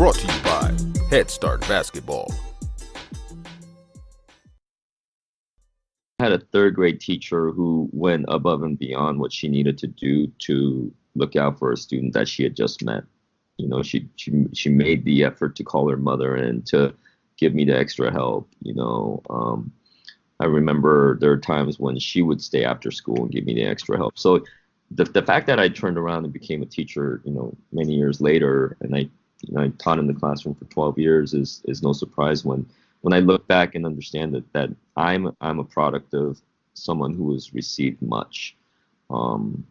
Brought to you by Head Start Basketball. I had a third grade teacher who went above and beyond what she needed to do to look out for a student that she had just met. You know, she made the effort to call her mother and to give me the extra help. I remember there are times when she would stay after school and give me the extra help. So the fact that I turned around and became a teacher, many years later, and I taught in the classroom for 12 years is no surprise when I look back and understand that I'm a product of someone who has received much.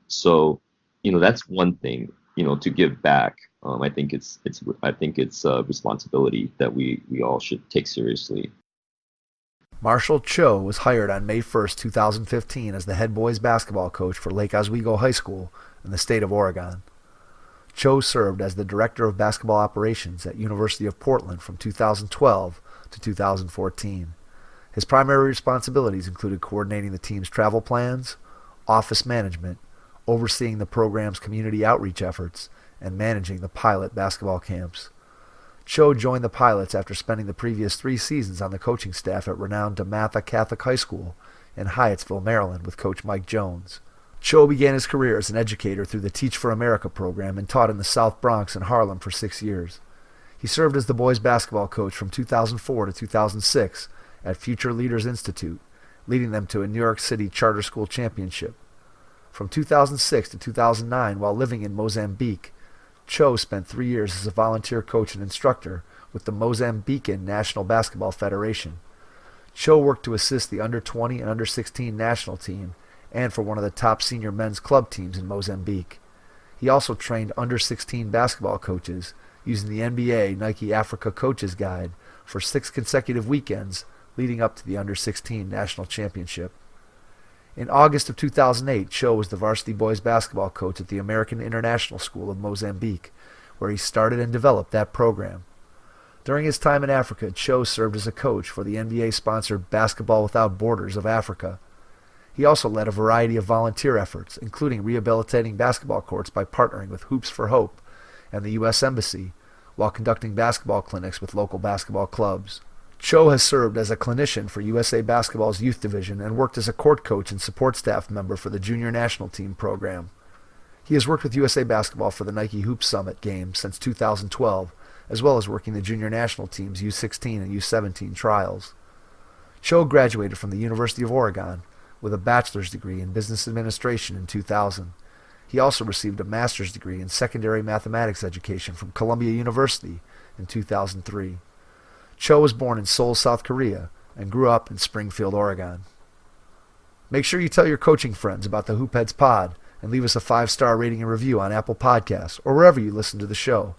So that's one thing, to give back. I think it's a responsibility that we all should take seriously. Marshall Cho was hired on May 1st, 2015 as the head boys basketball coach for Lake Oswego High School in the state of Oregon. Cho served as the director of basketball operations at University of Portland from 2012 to 2014. His primary responsibilities included coordinating the team's travel plans, office management, overseeing the program's community outreach efforts, and managing the pilot basketball camps. Cho joined the Pilots after spending the previous 3 seasons on the coaching staff at renowned DeMatha Catholic High School in Hyattsville, Maryland with Coach Mike Jones. Cho began his career as an educator through the Teach for America program and taught in the South Bronx and Harlem for 6 years. He served as the boys basketball coach from 2004 to 2006 at Future Leaders Institute, leading them to a New York City charter school championship. From 2006 to 2009, while living in Mozambique, Cho spent 3 years as a volunteer coach and instructor with the Mozambican National Basketball Federation. Cho worked to assist the under-20 and under-16 national team and for one of the top senior men's club teams in Mozambique. He also trained under-16 basketball coaches using the NBA Nike Africa Coaches Guide for 6 consecutive weekends leading up to the under-16 national championship. In August of 2008, Cho was the varsity boys basketball coach at the American International School of Mozambique, where he started and developed that program. During his time in Africa, Cho served as a coach for the NBA-sponsored Basketball Without Borders of Africa. He also led a variety of volunteer efforts, including rehabilitating basketball courts by partnering with Hoops for Hope and the U.S. Embassy, while conducting basketball clinics with local basketball clubs. Cho has served as a clinician for USA Basketball's youth division and worked as a court coach and support staff member for the junior national team program. He has worked with USA Basketball for the Nike Hoop Summit game since 2012, as well as working the junior national team's U16 and U17 trials. Cho graduated from the University of Oregon with a bachelor's degree in business administration in 2000. He also received a master's degree in secondary mathematics education from Columbia University in 2003. Cho was born in Seoul, South Korea, and grew up in Springfield, Oregon. Make sure you tell your coaching friends about the Hoopheads Pod and leave us a 5-star rating and review on Apple Podcasts or wherever you listen to the show.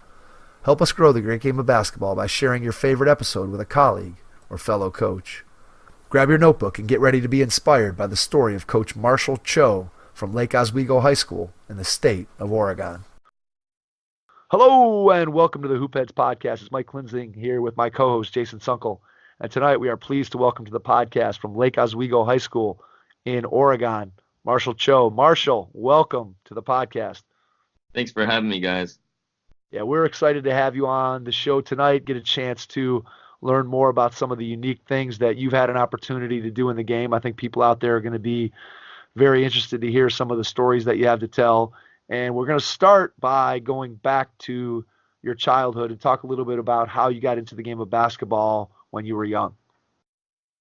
Help us grow the great game of basketball by sharing your favorite episode with a colleague or fellow coach. Grab your notebook and get ready to be inspired by the story of Coach Marshall Cho from Lake Oswego High School in the state of Oregon. Hello and welcome to the Hoopheads Podcast. It's Mike Klinzing here with my co-host Jason Sunkel. And tonight we are pleased to welcome to the podcast from Lake Oswego High School in Oregon, Marshall Cho. Marshall, welcome to the podcast. Thanks for having me, guys. Yeah, we're excited to have you on the show tonight, get a chance to learn more about some of the unique things that you've had an opportunity to do in the game. I think people out there are going to be very interested to hear some of the stories that you have to tell. And we're going to start by going back to your childhood and talk a little bit about how you got into the game of basketball when you were young.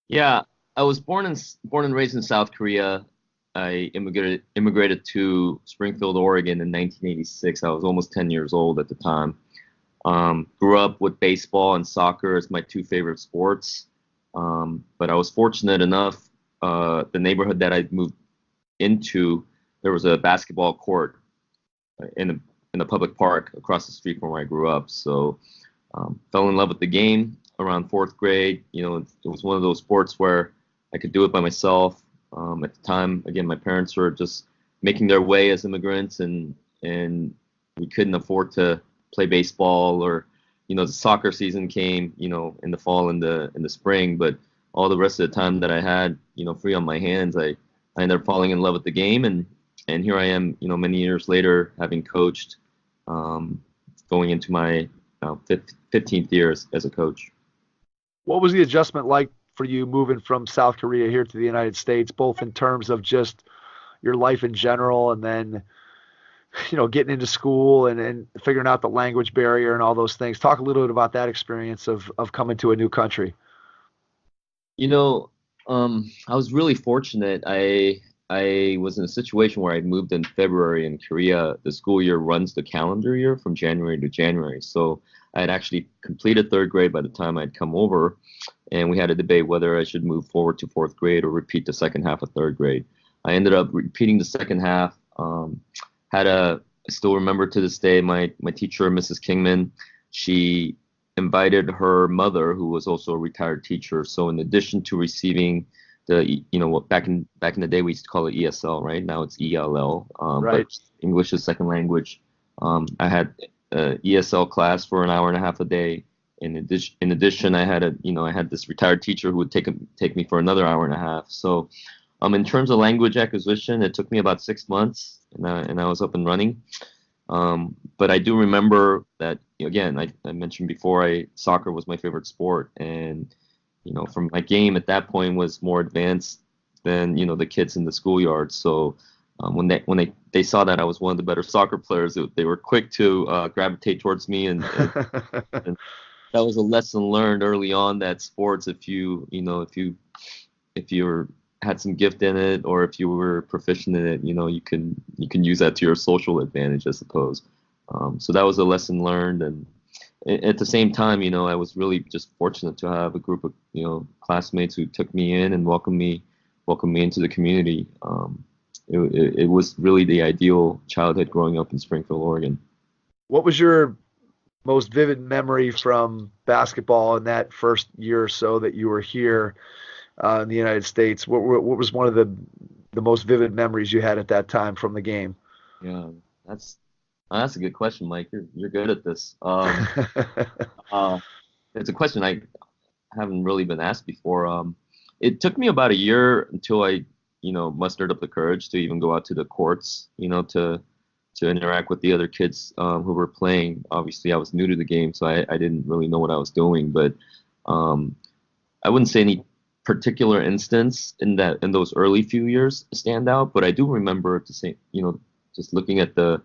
Yeah, I was born and raised in South Korea. I immigrated to Springfield, Oregon in 1986. I was almost 10 years old at the time. Grew up with baseball and soccer as my 2 favorite sports. But I was fortunate enough, the neighborhood that I moved into, there was a basketball court in the public park across the street from where I grew up. So fell in love with the game around 4th grade. It was one of those sports where I could do it by myself. At the time, again, my parents were just making their way as immigrants, and we couldn't afford to play baseball or, the soccer season came, in the fall and the spring. But all the rest of the time that I had, free on my hands, I ended up falling in love with the game, and here I am, many years later, having coached, going into my 15th year as a coach. What was the adjustment like for you moving from South Korea here to the United States, both in terms of just your life in general and then, getting into school and figuring out the language barrier and all those things? Talk a little bit about that experience of coming to a new country. I was really fortunate. I was in a situation where I moved in February in Korea. The school year runs the calendar year from January to January. So I had actually completed third grade by the time I'd come over, and we had a debate whether I should move forward to fourth grade or repeat the second half of third grade. I ended up repeating the second half. I still remember to this day my teacher, Mrs. Kingman. She invited her mother, who was also a retired teacher. So in addition to receiving what back in the day we used to call it ESL, right? Now it's ELL. Right. But English is second language. I had ESL class for an hour and a half a day. In addition, I had this retired teacher who would take me for another hour and a half. So, in terms of language acquisition, it took me about 6 months, and I was up and running. But I do remember that, again, I mentioned before, soccer was my favorite sport, and from my game at that point was more advanced than the kids in the schoolyard. So when they saw that I was one of the better soccer players, they were quick to gravitate towards me, and that was a lesson learned early on, that sports, if you had some gift in it, or if you were proficient in it, you can use that to your social advantage, I suppose. So that was a lesson learned, and at the same time, I was really just fortunate to have a group of classmates who took me in and welcomed me into the community. It was really the ideal childhood growing up in Springfield, Oregon. What was your most vivid memory from basketball in that first year or so that you were here in the United States? What was one of the most vivid memories you had at that time from the game? Yeah, that's a good question, Mike. You're good at this. It's a question I haven't really been asked before. It took me about a year until I mustered up the courage to even go out to the courts, to interact with the other kids who were playing. Obviously, I was new to the game, so I didn't really know what I was doing. But I wouldn't say any particular instance in those early few years stand out. But I do remember to say, just looking at the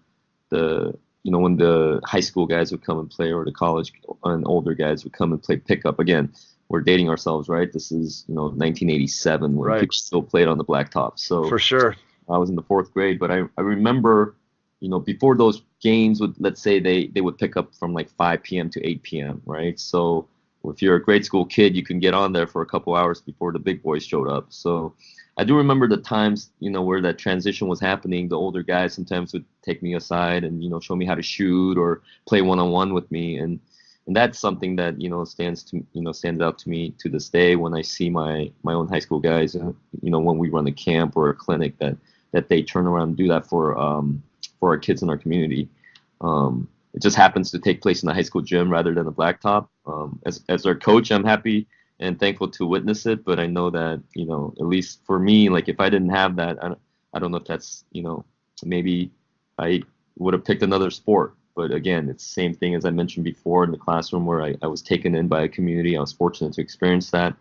when the high school guys would come and play, or the college and older guys would come and play pickup. Again, we're dating ourselves, right? This is 1987, when right. People still played on the blacktop. So for sure, I was in the fourth grade, but I remember before those games let's say they would pick up from like 5 p.m. to 8 p.m., right? So if you're a grade school kid, you can get on there for a couple hours before the big boys showed up. So I do remember the times, where that transition was happening. The older guys sometimes would take me aside and, show me how to shoot or play one-on-one with me. And that's something that, stands out to me to this day when I see my own high school guys, when we run a camp or a clinic, that they turn around and do that for our kids in our community. It just happens to take place in the high school gym rather than the blacktop. As their coach, I'm happy and thankful to witness it, but I know that, at least for me, like if I didn't have that, I don't know if that's, maybe I would have picked another sport. But again, it's the same thing as I mentioned before in the classroom, where I was taken in by a community. I was fortunate to experience that.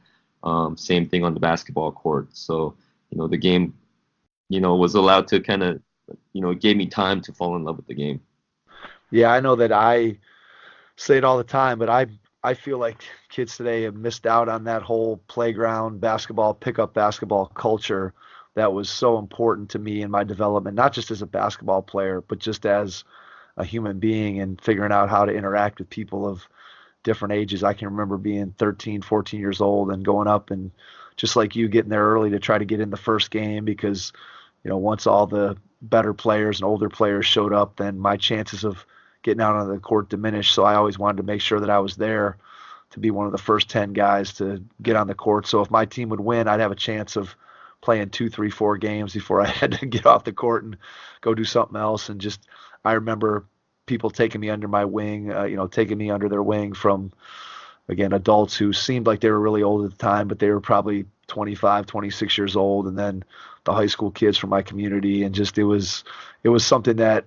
Same thing on the basketball court. So, the game, was allowed to kind of, it gave me time to fall in love with the game. Yeah, I know that I say it all the time, but I feel like kids today have missed out on that whole playground basketball, pickup basketball culture that was so important to me in my development, not just as a basketball player, but just as a human being and figuring out how to interact with people of different ages. I can remember being 13, 14 years old and going up and just like you, getting there early to try to get in the first game, because, once all the better players and older players showed up, then my chances of getting out on the court diminished. So I always wanted to make sure that I was there to be one of the first 10 guys to get on the court. So if my team would win, I'd have a chance of playing 2, 3, 4 games before I had to get off the court and go do something else. And just, I remember people taking me under my wing, taking me under their wing from, again, adults who seemed like they were really old at the time, but they were probably 25, 26 years old. And then the high school kids from my community. And just, it was something that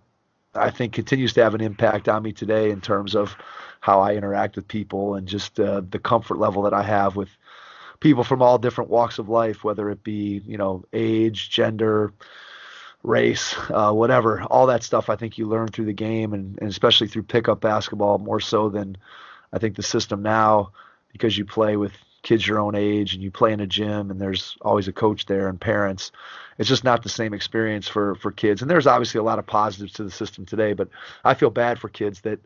I think continues to have an impact on me today in terms of how I interact with people and just the comfort level that I have with people from all different walks of life, whether it be, age, gender, race, whatever. All that stuff I think you learn through the game and especially through pickup basketball more so than I think the system now, because you play with kids your own age and you play in a gym and there's always a coach there and parents. It's just not the same experience for kids. And there's obviously a lot of positives to the system today, but I feel bad for kids that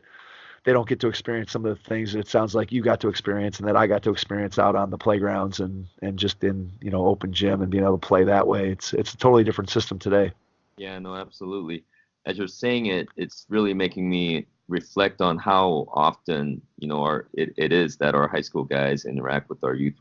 they don't get to experience some of the things that it sounds like you got to experience and that I got to experience out on the playgrounds and just in, open gym and being able to play that way. It's a totally different system today. Yeah, no, absolutely. As you're saying it, it's really making me reflect on how often, it is that our high school guys interact with our youth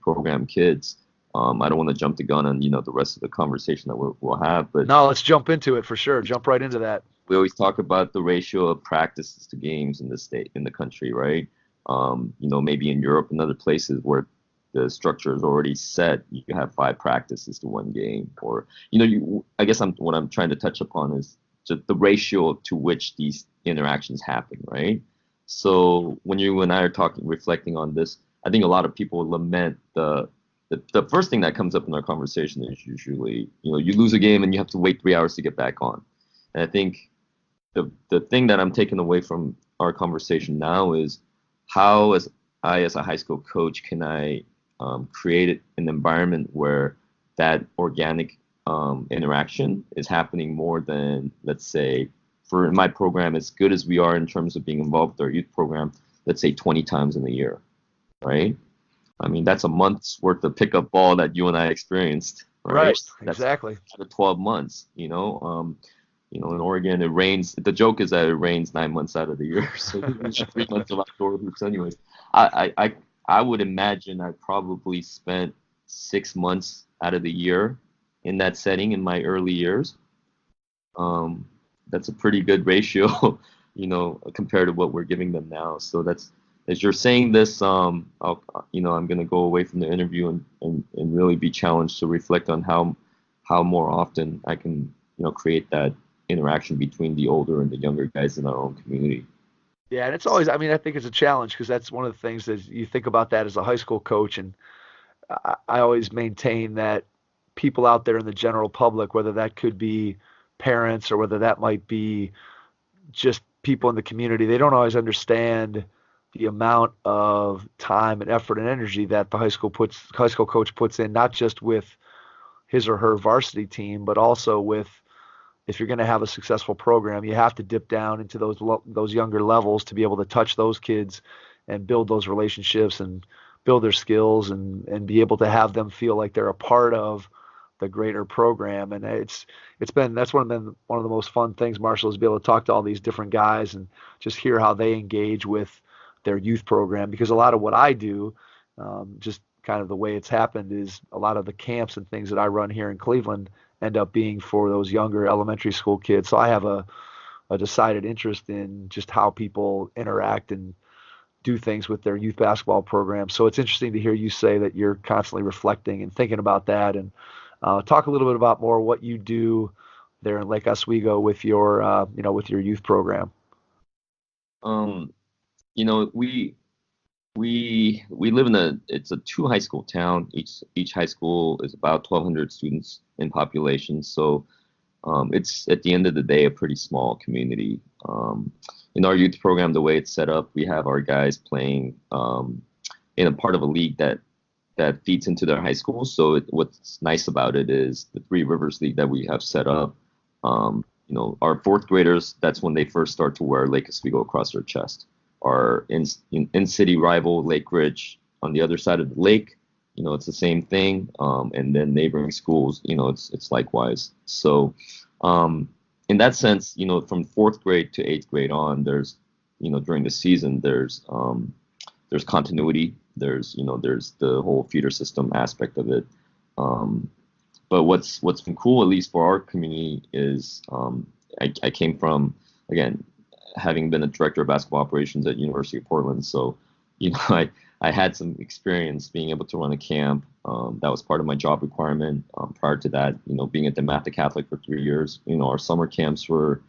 program kids. I don't want to jump the gun on, the rest of the conversation that we'll have, but No, let's jump into it for sure. Jump right into that. we always talk about the ratio of practices to games in the country, right? Maybe in Europe and other places where the structure is already set, you have 5 practices to 1 game, or I guess what I'm trying to touch upon is just the ratio to which these interactions happen, right? So when you and I are reflecting on this, I think a lot of people lament the first thing that comes up in our conversation is usually, you lose a game and you have to wait 3 hours to get back on. And I think the thing that I'm taking away from our conversation now is how, as a high school coach, can I create an environment where that organic interaction is happening more than, let's say, for my program, as good as we are in terms of being involved with our youth program, let's say 20 times in a year, right? I mean, that's a month's worth of pickup ball that you and I experienced, right? That's Exactly. out of 12 months, in Oregon, it rains. The joke is that it rains 9 months out of the year, so 3 months of outdoor hoops. Anyways, I would imagine I probably spent 6 months out of the year in that setting in my early years. That's a pretty good ratio, compared to what we're giving them now. So that's, as you're saying this, I'm going to go away from the interview and really be challenged to reflect on how more often I can, create that interaction between the older and the younger guys in our own community. Yeah, and it's always, I think it's a challenge because that's one of the things that you think about that as a high school coach. And I always maintain that people out there in the general public, whether that could be parents or whether that might be just people in the community, they don't always understand the amount of time and effort and energy that the high school coach puts in, not just with his or her varsity team, but also with, if you're going to have a successful program, you have to dip down into those younger levels to be able to touch those kids and build those relationships and build their skills and be able to have them feel like they're a part of the greater program. And that's one of the most fun things, Marshall, is be able to talk to all these different guys and just hear how they engage with their youth program. Because a lot of what I do, just kind of the way it's happened, is a lot of the camps and things that I run here in Cleveland end up being for those younger elementary school kids. So I have a decided interest in just how people interact and do things with their youth basketball program. So it's interesting to hear you say that you're constantly reflecting and thinking about that. And talk a little bit about more what you do there in Lake Oswego with your youth program. We live it's a 2 high school town. Each high school is about 1,200 students in population. So it's, at the end of the day, a pretty small community. In our youth program, the way it's set up, we have our guys playing in a part of a league that feeds into their high school. So what's nice about it is the Three Rivers League that we have set up. Our 4th graders, that's when they first start to wear Lake Oswego across their chest. Our in-city rival, Lake Ridge, on the other side of the lake, it's the same thing. And then neighboring schools, it's likewise. So in that sense, from 4th grade to 8th grade on, there's, during the season, there's continuity. There's the whole feeder system aspect of it. But what's been cool, at least for our community, is I came from, again, having been a director of basketball operations at University of Portland. So, I had some experience being able to run a camp. That was part of my job requirement. Prior to that, being at DeMatha Catholic for 3 years, our summer camps were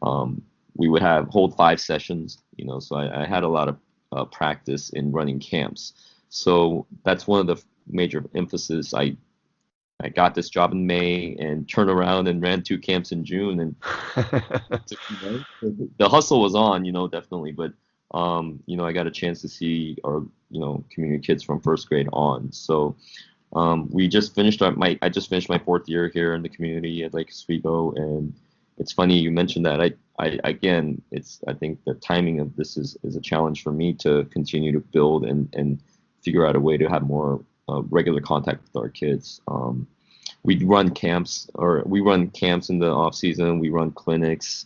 we would hold 5 sessions, so I had a lot of practice in running camps. So that's one of the major emphasis. I got this job in May and turned around and ran 2 camps in June, and the hustle was on, definitely. But I got a chance to see our community kids from first grade on. So I just finished my 4th year here in the community at Lake Oswego, and it's funny you mentioned that. I think the timing of this is a challenge for me to continue to build and figure out a way to have more regular contact with our kids. We run camps in the off season. We run clinics,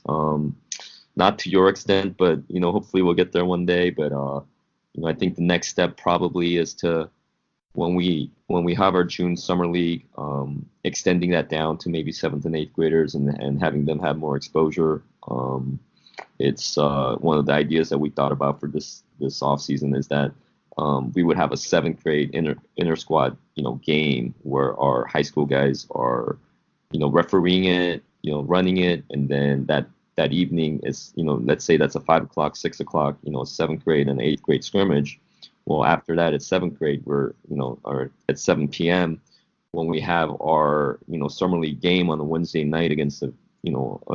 not to your extent, but hopefully we'll get there one day. But I think the next step probably is to when we have our June summer league, extending that down to maybe 7th and 8th graders and having them have more exposure. It's one of the ideas that we thought about for this off season is that we would have a 7th grade inter squad game where our high school guys are refereeing it, running it, and then that evening is let's say that's a 5 o'clock, 6 o'clock, 7th grade and 8th grade scrimmage. Well, after that, at 7th grade, we're or at 7 p.m. when we have our summer league game on a Wednesday night against a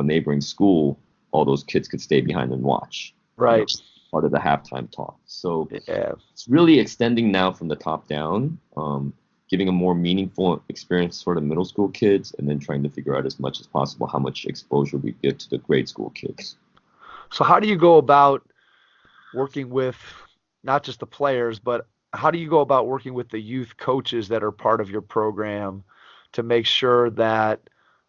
neighboring school, all those kids could stay behind and watch. Right. Part of the halftime talk. So yeah. It's really extending now from the top down, giving a more meaningful experience for the middle school kids, and then trying to figure out as much as possible how much exposure we give to the grade school kids. So how do you go about working with not just the players, but how do you go about working with the youth coaches that are part of your program to make sure that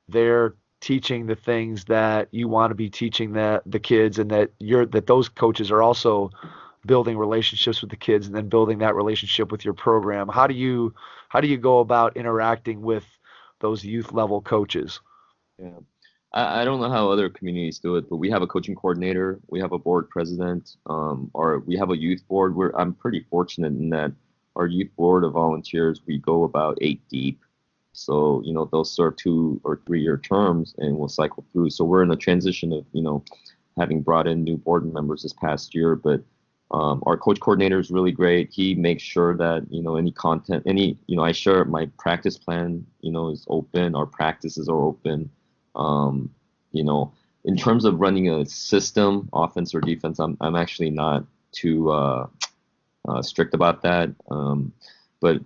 they're teaching the things that you want to be teaching the kids, and that those coaches are also building relationships with the kids and then building that relationship with your program? How do you go about interacting with those youth level coaches? Yeah. I don't know how other communities do it, but we have a coaching coordinator, we have a board president, or we have a youth board. I'm pretty fortunate in that our youth board of volunteers, we go about 8 deep. So, they'll serve 2 or 3 year terms and we'll cycle through. So we're in a transition of, having brought in new board members this past year, but our coach coordinator is really great. He makes sure that, any content, I share my practice plan, is open. Our practices are open. In terms of running a system, offense or defense, I'm actually not too strict about that. But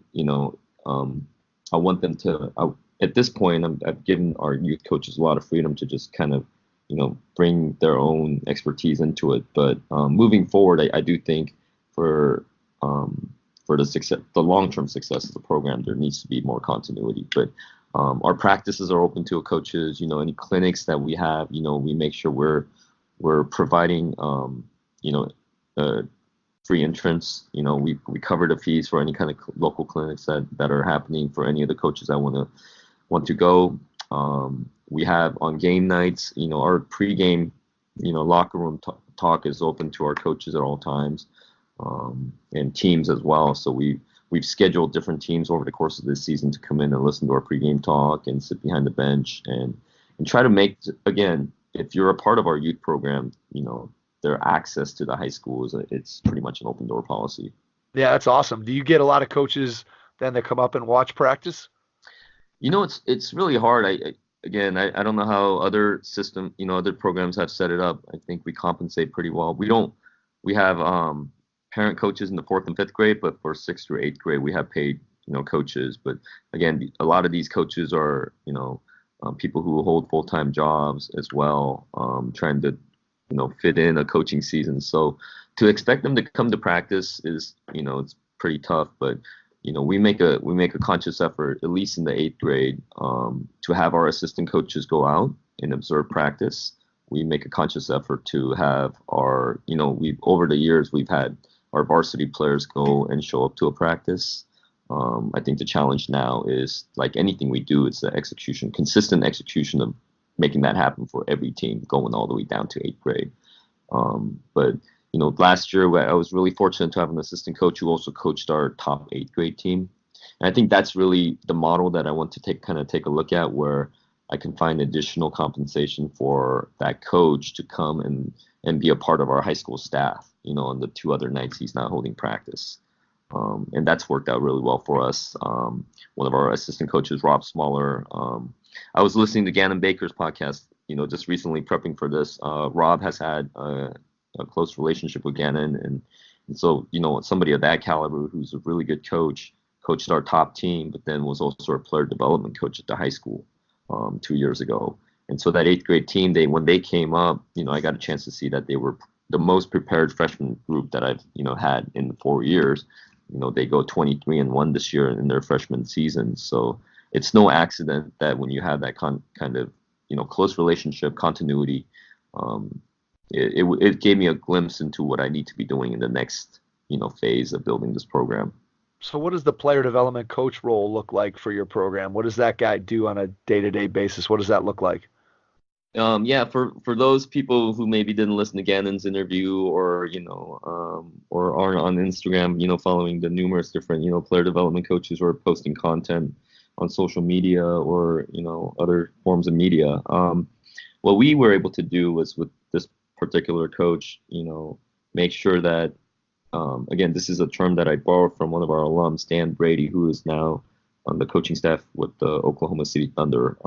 I want them to. At this point, I've given our youth coaches a lot of freedom to just kind of, bring their own expertise into it. But moving forward, I do think for the long-term success of the program, there needs to be more continuity. But our practices are open to coaches. Any clinics that we have, we make sure we're providing, free entrance. We cover the fees for any kind of local clinics that are happening for any of the coaches that want to go. We have on game nights, our pregame, locker room talk is open to our coaches at all times, and teams as well. So we've scheduled different teams over the course of this season to come in and listen to our pregame talk and sit behind the bench and try to make, again, if you're a part of our youth program, their access to the high school it's pretty much an open door policy. Yeah, that's awesome. Do you get a lot of coaches then that come up and watch practice? It's really hard. I don't know how other other programs have set it up. I think we compensate pretty well. We have parent coaches in the 4th and 5th grade, but for 6th through 8th grade, we have paid, coaches. But again, a lot of these coaches are, people who hold full-time jobs as well, trying to, fit in a coaching season. So to expect them to come to practice is, it's pretty tough. But we make a conscious effort, at least in the 8th grade, to have our assistant coaches go out and observe practice. We make a conscious effort to have our, over the years, we've had our varsity players go and show up to a practice. I think the challenge now is, like anything we do, it's the consistent execution of making that happen for every team, going all the way down to 8th grade. But last year I was really fortunate to have an assistant coach who also coached our top 8th grade team. And I think that's really the model that I want to take a look at, where I can find additional compensation for that coach to come and be a part of our high school staff, on the 2 other nights he's not holding practice. And that's worked out really well for us. One of our assistant coaches, Rob Smaller, I was listening to Gannon Baker's podcast, just recently prepping for this. Rob has had a close relationship with Gannon. And so, somebody of that caliber who's a really good coach, coached our top team, but then was also a player development coach at the high school 2 years ago. And so that 8th grade team, when they came up, I got a chance to see that they were the most prepared freshman group that I've, had in 4 years. They go 23-1 this year in their freshman season. So it's no accident that when you have that kind of, close relationship, continuity, it gave me a glimpse into what I need to be doing in the next, phase of building this program. So what does the player development coach role look like for your program? What does that guy do on a day-to-day basis? What does that look like? For those people who maybe didn't listen to Gannon's interview or aren't on Instagram, following the numerous different, player development coaches who are posting content on social media or, other forms of media. What we were able to do was with this particular coach, make sure that, again, this is a term that I borrowed from one of our alums, Dan Brady, who is now on the coaching staff with the Oklahoma City Thunder.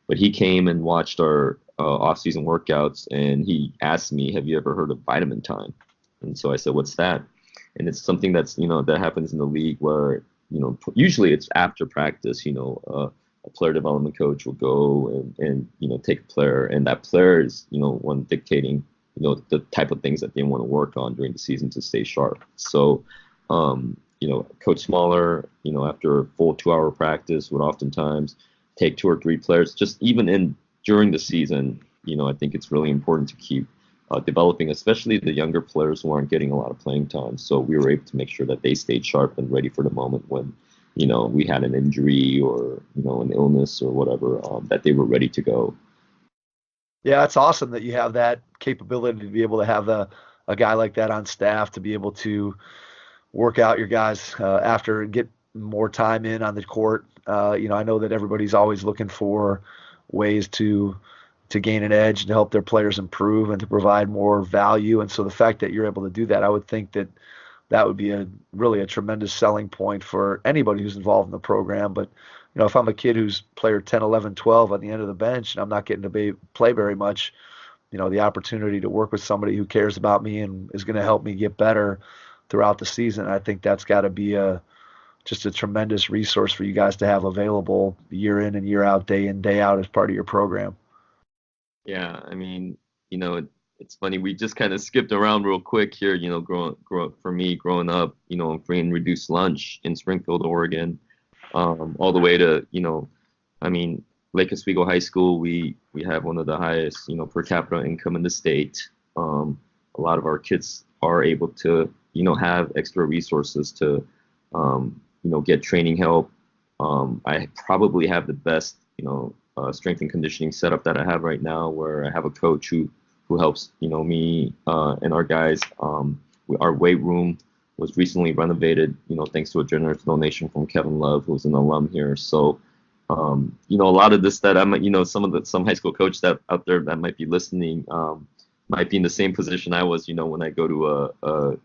But he came and watched our off-season workouts, and he asked me, "Have you ever heard of vitamin time?" And so I said, "What's that?" And it's something that's that happens in the league where usually it's after practice. A player development coach will go and take a player, and that player is one dictating the type of things that they want to work on during the season to stay sharp. So Coach Smaller, after a full 2-hour practice would oftentimes take 2 or 3 players, just even during the season. I think it's really important to keep developing, especially the younger players who aren't getting a lot of playing time. So we were able to make sure that they stayed sharp and ready for the moment when, we had an injury or, an illness or whatever, that they were ready to go. Yeah, it's awesome that you have that capability to be able to have a guy like that on staff to be able to work out your guys after and get more time in on the court. I know that everybody's always looking for ways to gain an edge and to help their players improve and to provide more value. And so the fact that you're able to do that, I would think that would be really a tremendous selling point for anybody who's involved in the program. But, if I'm a kid who's player 10, 11, 12 on the end of the bench and I'm not getting to play very much, the opportunity to work with somebody who cares about me and is going to help me get better throughout the season, I think that's got to be just a tremendous resource for you guys to have available year in and year out, day in, day out as part of your program. Yeah, I mean, it's funny. We just kind of skipped around real quick here, growing up, on free and reduced lunch in Springfield, Oregon, all the way to, Lake Oswego High School. We have one of the highest, per capita income in the state. A lot of our kids are able to, have extra resources to, get training help. I probably have the best, strength and conditioning setup that I have right now, where I have a coach who helps, me and our guys. Our weight room was recently renovated, thanks to a generous donation from Kevin Love, who's an alum here. So, a lot of this that I'm, some high school coach that out there that might be listening, might be in the same position I was, when I go to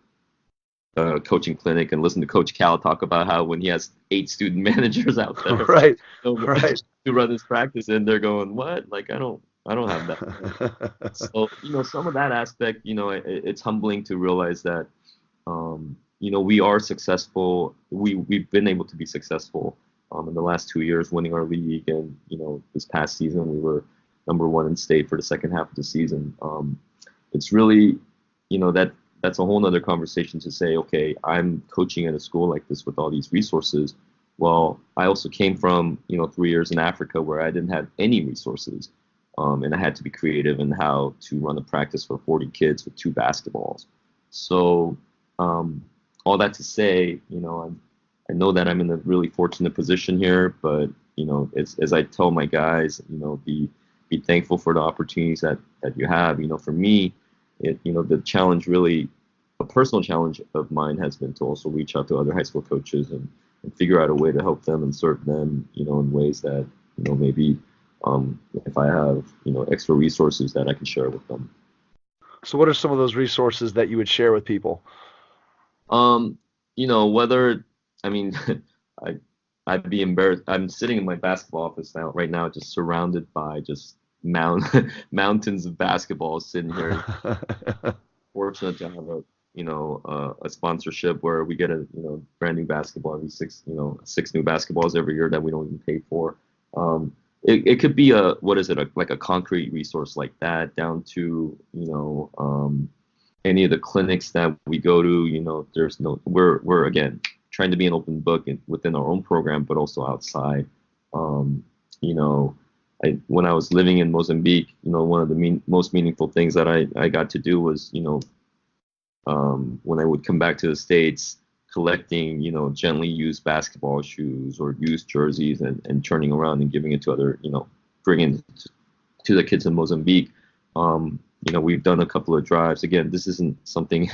a coaching clinic and listen to Coach Cal talk about how when he has 8 student managers out there, right, to run his practice, and they're going, what? Like, I don't have that. So, some of that aspect, it's humbling to realize that, we are successful. We've been able to be successful in the last 2 years, winning our league. And, this past season, we were number 1 in state for the second half of the season. It's really, that's a whole nother conversation to say, okay, I'm coaching at a school like this with all these resources. Well, I also came from, 3 years in Africa where I didn't have any resources. And I had to be creative in how to run a practice for 40 kids with 2 basketballs. So all that to say, I know that I'm in a really fortunate position here, but, as I tell my guys, be thankful for the opportunities that you have. For me, the challenge, really, a personal challenge of mine has been to also reach out to other high school coaches and figure out a way to help them and serve them, in ways that, maybe if I have, extra resources that I can share with them. So what are some of those resources that you would share with people? Whether, I mean, I'd be embarrassed. I'm sitting in my basketball office right now, just surrounded by just mountains of basketball sitting here. Fortunate to have a sponsorship where we get a brand new basketball every six new basketballs every year that we don't even pay for. It could be like a concrete resource like that, down to any of the clinics that we go to. We're again trying to be an open book within our own program, but also outside. When I was living in Mozambique, one of the most meaningful things that I got to do was, when I would come back to the States, collecting, gently used basketball shoes or used jerseys and turning around and giving it to other, bringing it to the kids in Mozambique. We've done a couple of drives. Again, this isn't something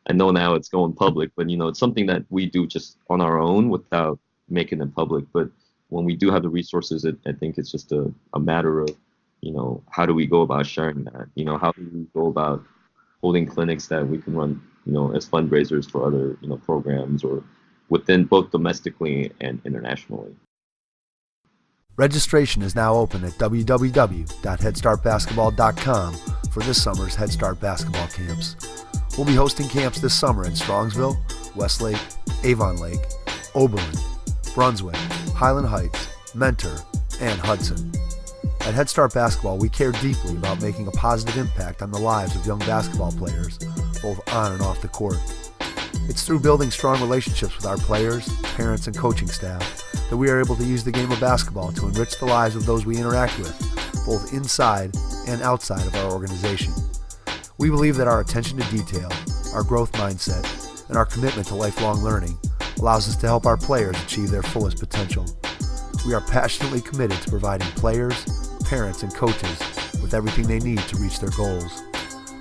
I know now it's going public, but it's something that we do just on our own without making it public. But when we do have the resources, I think it's just a matter of, how do we go about sharing that? How do we go about holding clinics that we can run, as fundraisers for other, programs, or within both domestically and internationally. Registration is now open at www.headstartbasketball.com for this summer's Head Start basketball camps. We'll be hosting camps this summer in Strongsville, Westlake, Avon Lake, Oberlin, Brunswick, Highland Heights, Mentor, and Hudson. At Head Start Basketball, we care deeply about making a positive impact on the lives of young basketball players, both on and off the court. It's through building strong relationships with our players, parents, and coaching staff that we are able to use the game of basketball to enrich the lives of those we interact with, both inside and outside of our organization. We believe that our attention to detail, our growth mindset, and our commitment to lifelong learning allows us to help our players achieve their fullest potential. We are passionately committed to providing players, parents, and coaches with everything they need to reach their goals.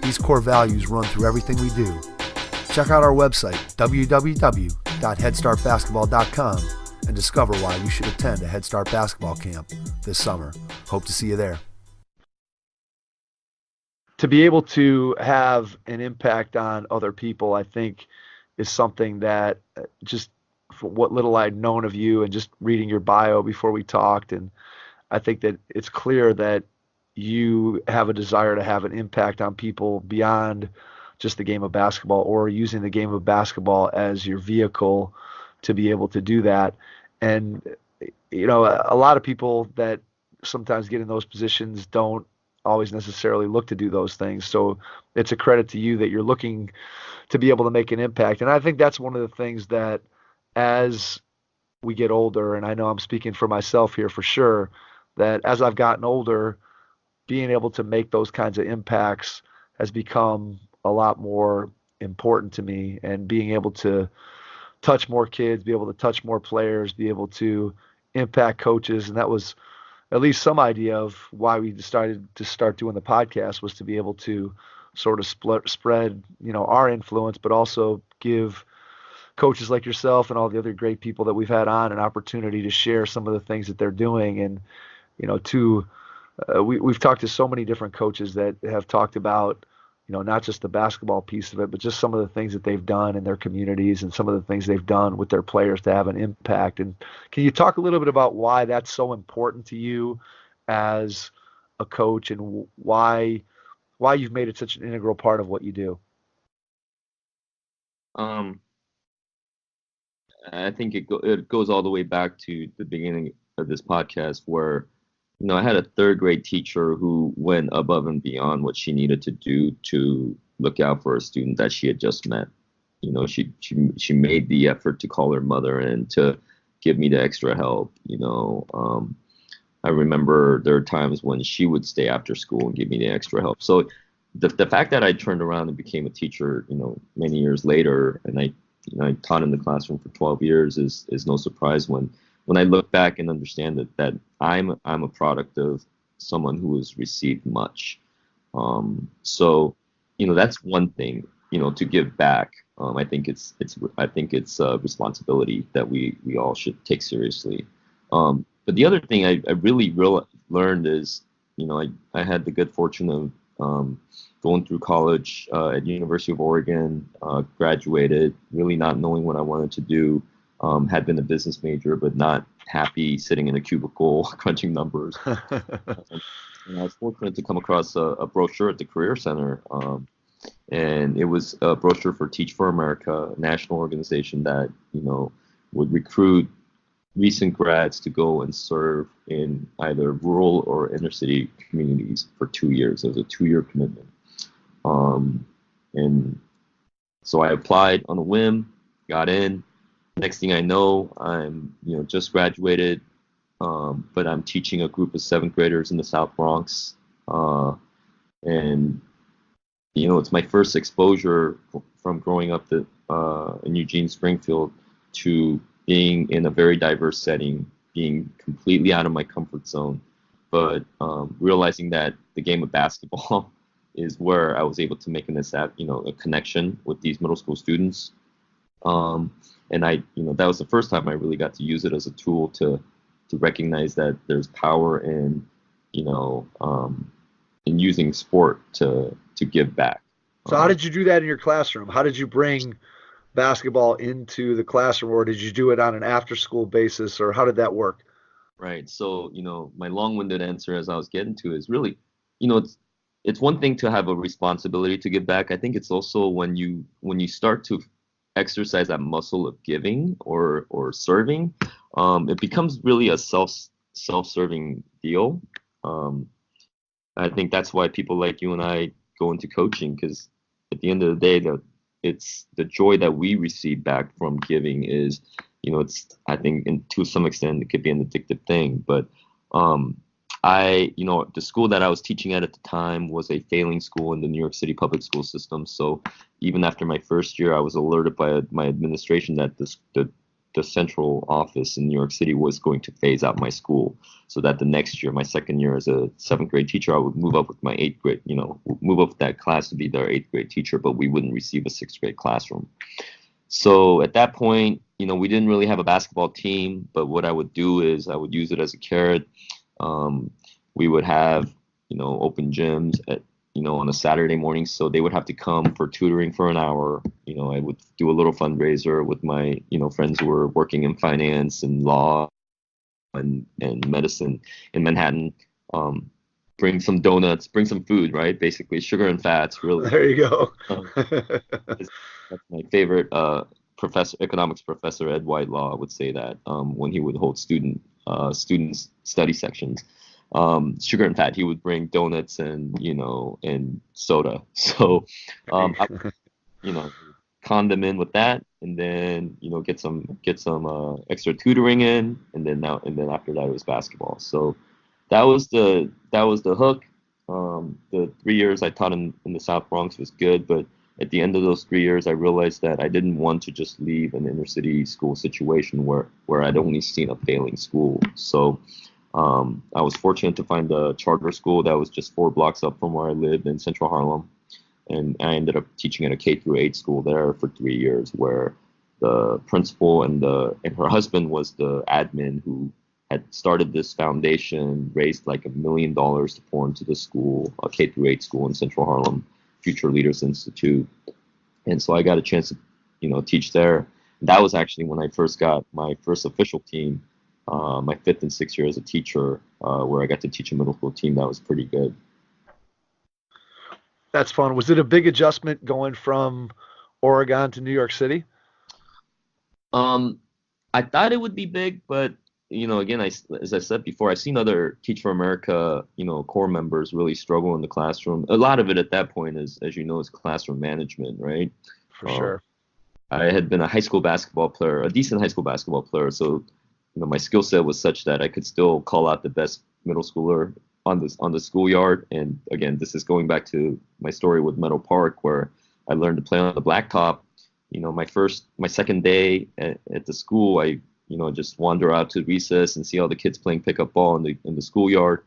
These core values run through everything we do. Check out our website, www.headstartbasketball.com, and discover why you should attend a Head Start basketball camp this summer. Hope to see you there. To be able to have an impact on other people, I think, is something that just from what little I'd known of you and just reading your bio before we talked, and I think that it's clear that you have a desire to have an impact on people beyond just the game of basketball, or using the game of basketball as your vehicle to be able to do that. And, a lot of people that sometimes get in those positions don't always necessarily look to do those things. So it's a credit to you that you're looking to be able to make an impact. And I think that's one of the things that, as we get older, and I know I'm speaking for myself here for sure, that as I've gotten older, being able to make those kinds of impacts has become a lot more important to me, and being able to touch more kids, be able to touch more players, be able to impact coaches. And that was at least some idea of why we decided to start doing the podcast, was to be able to sort of spread, our influence, but also give coaches like yourself and all the other great people that we've had on an opportunity to share some of the things that they're doing. And, we've talked to so many different coaches that have talked about, not just the basketball piece of it, but just some of the things that they've done in their communities and some of the things they've done with their players to have an impact. And can you talk a little bit about why that's so important to you as a coach, and why you've made it such an integral part of what you do? I think it goes all the way back to the beginning of this podcast, where I had a third grade teacher who went above and beyond what she needed to do to look out for a student that she had just met. She made the effort to call her mother and to give me the extra help. I remember there are times when she would stay after school and give me the extra help. So the fact that I turned around and became a teacher, many years later, and I taught in the classroom for 12 years is no surprise when I look back and understand that I'm a product of someone who has received much. So that's one thing, to give back. I think it's a responsibility that we all should take seriously. But the other thing I really learned is, I had the good fortune of going through college at University of Oregon, graduated, really not knowing what I wanted to do, had been a business major, but not happy sitting in a cubicle crunching numbers. And I was fortunate to come across a brochure at the Career Center, and it was a brochure for Teach for America, a national organization that, would recruit recent grads to go and serve in either rural or inner city communities for 2 years. It was a 2-year commitment. And so I applied on a whim, got in. Next thing I know, I'm, just graduated, but I'm teaching a group of 7th graders in the South Bronx. And, it's my first exposure from growing up in Eugene, Springfield, to being in a very diverse setting, being completely out of my comfort zone, but realizing that the game of basketball is where I was able to make a connection with these middle school students. And that was the first time I really got to use it as a tool to recognize that there's power in, in using sport to give back. So how did you do that in your classroom? How did you bring basketball into the classroom, or did you do it on an after-school basis, or how did that work? Right. So, my long-winded answer, as I was getting to, is really, it's one thing to have a responsibility to give back. I think it's also when you start to exercise that muscle of giving or serving, it becomes really a self-serving deal. I think that's why people like you and I go into coaching, because at the end of the day, it's the joy that we receive back from giving is, I think to some extent it could be an addictive thing. But the school that I was teaching at the time was a failing school in the New York City public school system. So even after my first year, I was alerted by my administration that the central office in New York City was going to phase out my school, so that the next year, my second year as a 7th grade teacher, I would move up with my 8th grade, move up with that class to be their 8th grade teacher, but we wouldn't receive a 6th grade classroom. So at that point, we didn't really have a basketball team, but what I would do is I would use it as a carrot. We would have, open gyms on a Saturday morning, so they would have to come for tutoring for an hour. I would do a little fundraiser with my, friends who were working in finance and law and medicine in Manhattan. Bring some donuts, bring some food, right? Basically, sugar and fats, really. There you go. That's my favorite economics professor, Ed Whitelaw, would say that when he would hold students study sections. Sugar and fat, he would bring donuts and and soda. So I, con them in with that, and then get some extra tutoring in, and then after that it was basketball. So that was the hook. The 3 years I taught in the South Bronx was good, but at the end of those 3 years, I realized that I didn't want to just leave an inner city school situation where I'd only seen a failing school. So I was fortunate to find a charter school that was just 4 blocks up from where I lived in Central Harlem. And I ended up teaching at a K-8 school there for 3 years, where the principal and her husband was the admin who had started this foundation, raised like $1 million to pour into the school, a K-8 school in Central Harlem, Future Leaders Institute. And so I got a chance to, teach there. That was actually when I first got my first official team, my 5th and 6th year as a teacher, where I got to teach a middle school team that was pretty good. That's fun. Was it a big adjustment going from Oregon to New York City? I thought it would be big, but again, as I said before, I've seen other Teach for America, core members really struggle in the classroom. A lot of it at that point is, as you know, is classroom management, right? For sure. I had been a high school basketball player, a decent high school basketball player, so my skill set was such that I could still call out the best middle schooler on the schoolyard. And again, this is going back to my story with Meadow Park, where I learned to play on the blacktop. My second day at the school, I just wander out to recess and see all the kids playing pickup ball in the schoolyard.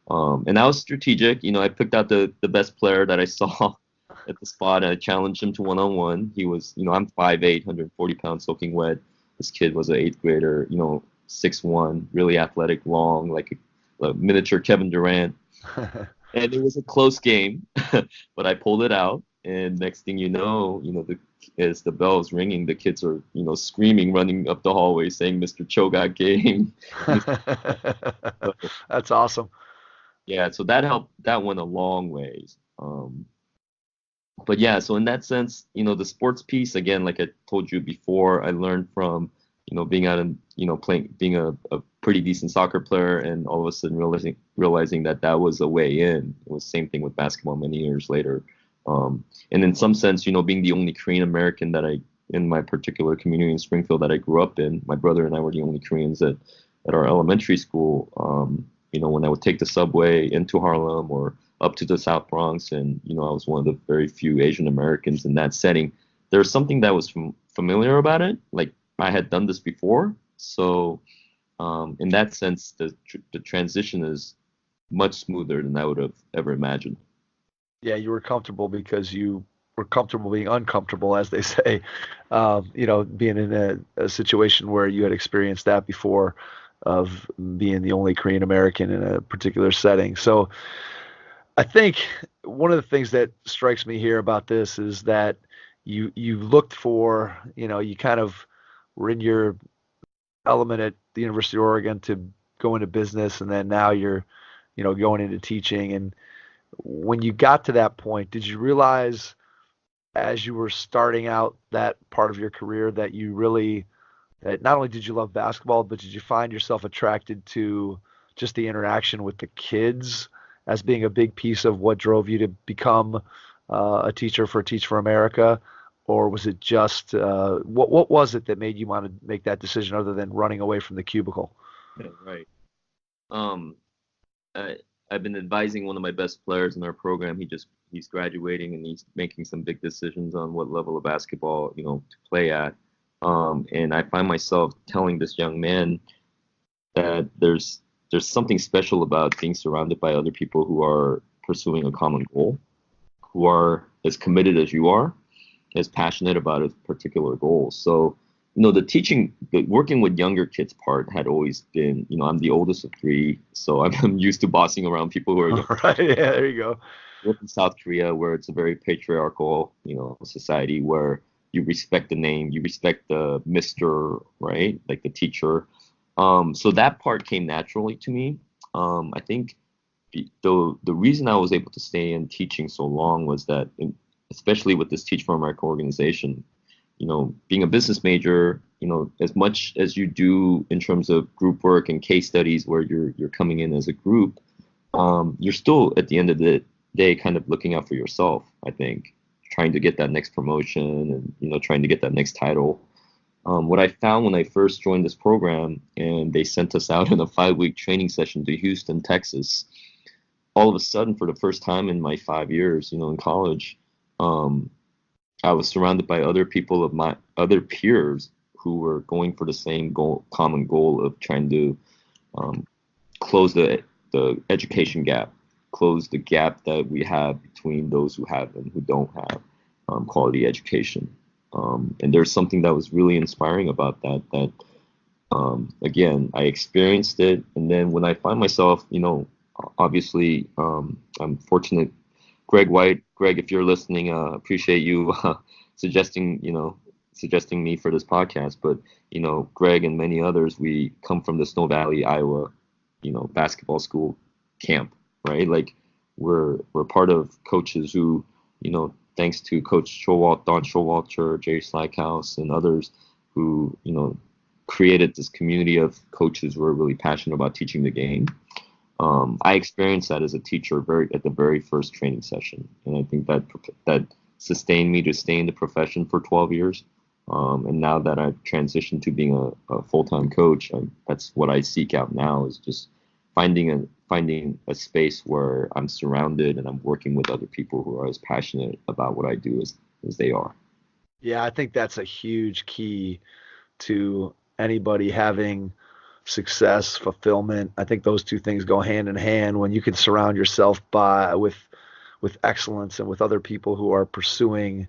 And I was strategic. I picked out the best player that I saw at the spot, and I challenged him to one-on-one. He was, I'm 5'8", 140 pounds, soaking wet. This kid was an 8th grader, 6'1", really athletic, long, like a miniature Kevin Durant. And it was a close game, but I pulled it out. And next thing as the bell's ringing, the kids are, screaming, running up the hallway saying, "Mr. Cho got game." That's awesome. Yeah, so that helped. That went a long ways. But yeah, so in that sense, the sports piece, again, like I told you before, I learned from, being out and, being a pretty decent soccer player, and all of a sudden realizing that was a way in. It was the same thing with basketball many years later. And in some sense, being the only Korean American in my particular community in Springfield that I grew up in, my brother and I were the only Koreans at our elementary school. When I would take the subway into Harlem or up to the South Bronx, and I was one of the very few Asian Americans in that setting, there was something that was familiar about it. Like, I had done this before, so in that sense, the transition is much smoother than I would have ever imagined. Yeah, you were comfortable because you were comfortable being uncomfortable, as they say. Being in a situation where you had experienced that before, of being the only Korean American in a particular setting. So I think one of the things that strikes me here about this is that you looked for, you kind of were in your element at the University of Oregon to go into business, and then now you're, going into teaching. And when you got to that point, did you realize as you were starting out that part of your career that that not only did you love basketball, but did you find yourself attracted to just the interaction with the kids as being a big piece of what drove you to become a teacher for Teach for America? Or was it just what was it that made you want to make that decision other than running away from the cubicle? Yeah, right. I've been advising one of my best players in our program. He's graduating, and he's making some big decisions on what level of basketball to play at. And I find myself telling this young man that there's something special about being surrounded by other people who are pursuing a common goal, who are as committed as you are, as passionate about a particular goal. So, the working with younger kids part had always been, I'm the oldest of three, so I'm used to bossing around people who are younger. Right, yeah, there you go. I work in South Korea, where it's a very patriarchal, society where you respect the name, you respect the Mr., right? Like the teacher. So that part came naturally to me. I think the reason I was able to stay in teaching so long was that, especially with this Teach for America organization, being a business major, as much as you do in terms of group work and case studies where you're coming in as a group, you're still at the end of the day kind of looking out for yourself, I think, trying to get that next promotion and, trying to get that next title. What I found when I first joined this program and they sent us out in a 5-week training session to Houston, Texas, all of a sudden, for the first time in my 5 years, in college, I was surrounded by other people of my other peers who were going for the same common goal of trying to close the education gap, close the gap that we have between those who have and who don't have quality education. And there's something that was really inspiring about that, again, I experienced it. And then when I find myself, obviously, I'm fortunate. Greg White, if you're listening, appreciate you suggesting me for this podcast. But, Greg and many others, we come from the Snow Valley, Iowa, basketball school camp, right? Like we're part of coaches who, thanks to Coach Don Showalter, Jerry Slackhouse, and others who, created this community of coaches who are really passionate about teaching the game. I experienced that as a teacher at the very first training session, and I think that sustained me to stay in the profession for 12 years. And now that I've transitioned to being a full-time coach, that's what I seek out now, is just finding a space where I'm surrounded and I'm working with other people who are as passionate about what I do as they are. Yeah, I think that's a huge key to anybody having success, fulfillment. I think those two things go hand in hand. When you can surround yourself with excellence and with other people who are pursuing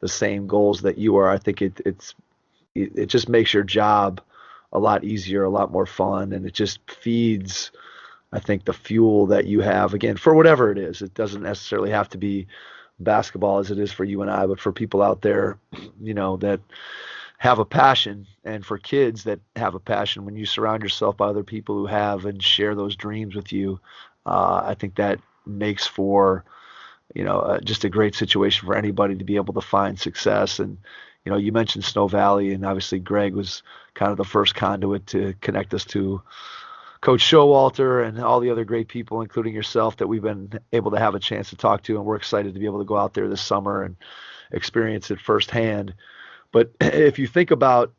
the same goals that you are, I think it just makes your job a lot easier, a lot more fun, and it just feeds I think the fuel that you have, again, for whatever it is, it doesn't necessarily have to be basketball as it is for you and I, but for people out there, that have a passion, and for kids that have a passion, when you surround yourself by other people who have and share those dreams with you, I think that makes for, just a great situation for anybody to be able to find success. And, you mentioned Snow Valley, and obviously Greg was kind of the first conduit to connect us to Coach Showalter and all the other great people, including yourself, that we've been able to have a chance to talk to. And we're excited to be able to go out there this summer and experience it firsthand. But if you think about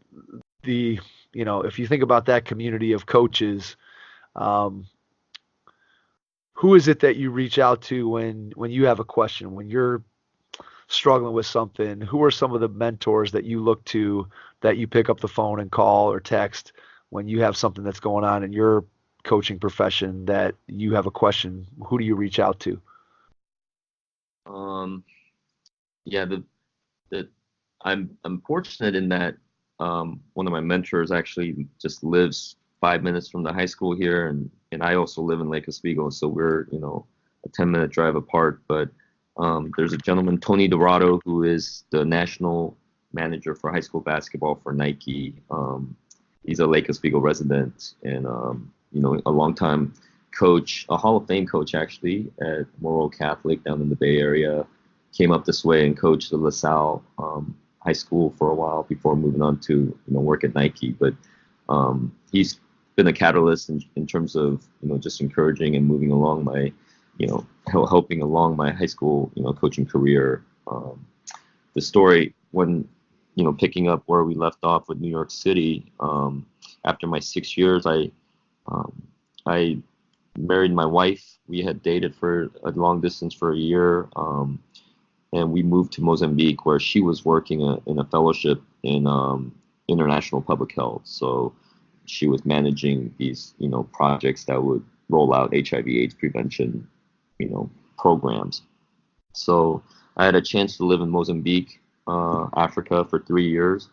that community of coaches, who is it that you reach out to when you have a question, when you're struggling with something? Who are some of the mentors that you look to, that you pick up the phone and call or text when you have something that's going on in your coaching profession that you have a question? Who do you reach out to? I'm fortunate in that one of my mentors actually just lives 5 minutes from the high school here, and I also live in Lake Oswego, so we're a 10-minute drive apart. But there's a gentleman, Tony Dorado, who is the national manager for high school basketball for Nike. He's a Lake Oswego resident, and a longtime coach, a Hall of Fame coach actually at DeMatha Catholic down in the Bay Area. Came up this way and coached the LaSalle high school for a while before moving on to work at Nike. But he's been a catalyst in terms of just encouraging and moving along my helping along my high school coaching career. The story, when picking up where we left off with New York City, after my 6 years, I married my wife. We had dated for a long distance for a year, and we moved to Mozambique, where she was working in a fellowship in international public health. So she was managing these projects that would roll out HIV/AIDS prevention programs. So I had a chance to live in Mozambique, Africa, for 3 years.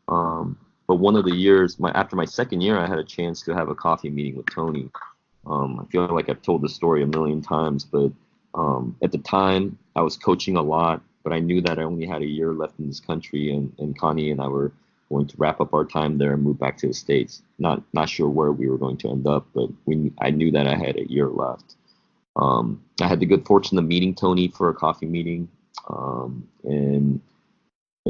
But one of the years, after my second year, I had a chance to have a coffee meeting with Tony. I feel like I've told this story a million times, but at the time I was coaching a lot, but I knew that I only had a year left in this country, and Connie and I were going to wrap up our time there and move back to the States. Not sure where we were going to end up, but I knew that I had a year left. I had the good fortune of meeting Tony for a coffee meeting, and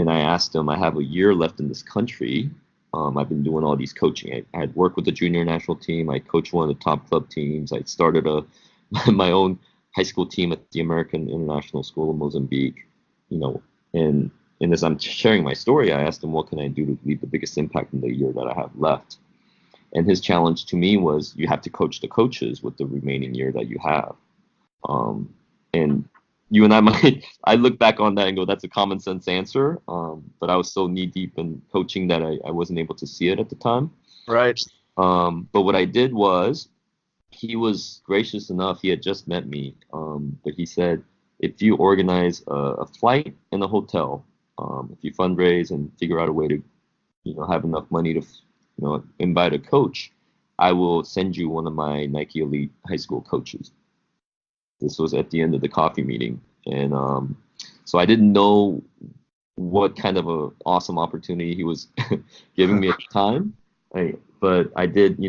I asked him, I have a year left in this country. I've been doing all these coaching. I had worked with the junior national team. I coached one of the top club teams. I started my own high school team at the American International School of Mozambique, and as I'm sharing my story, I asked him, what can I do to leave the biggest impact in the year that I have left? And his challenge to me was, you have to coach the coaches with the remaining year that you have. And you and I look back on that and go, that's a common sense answer. But I was so knee deep in coaching that I wasn't able to see it at the time. Right. But what I did was, he was gracious enough. He had just met me. But he said, if you organize a flight and a hotel, if you fundraise and figure out a way to, have enough money to, invite a coach, I will send you one of my Nike Elite high school coaches. This was at the end of the coffee meeting. And so I didn't know what kind of a awesome opportunity he was giving me at the time. But I did,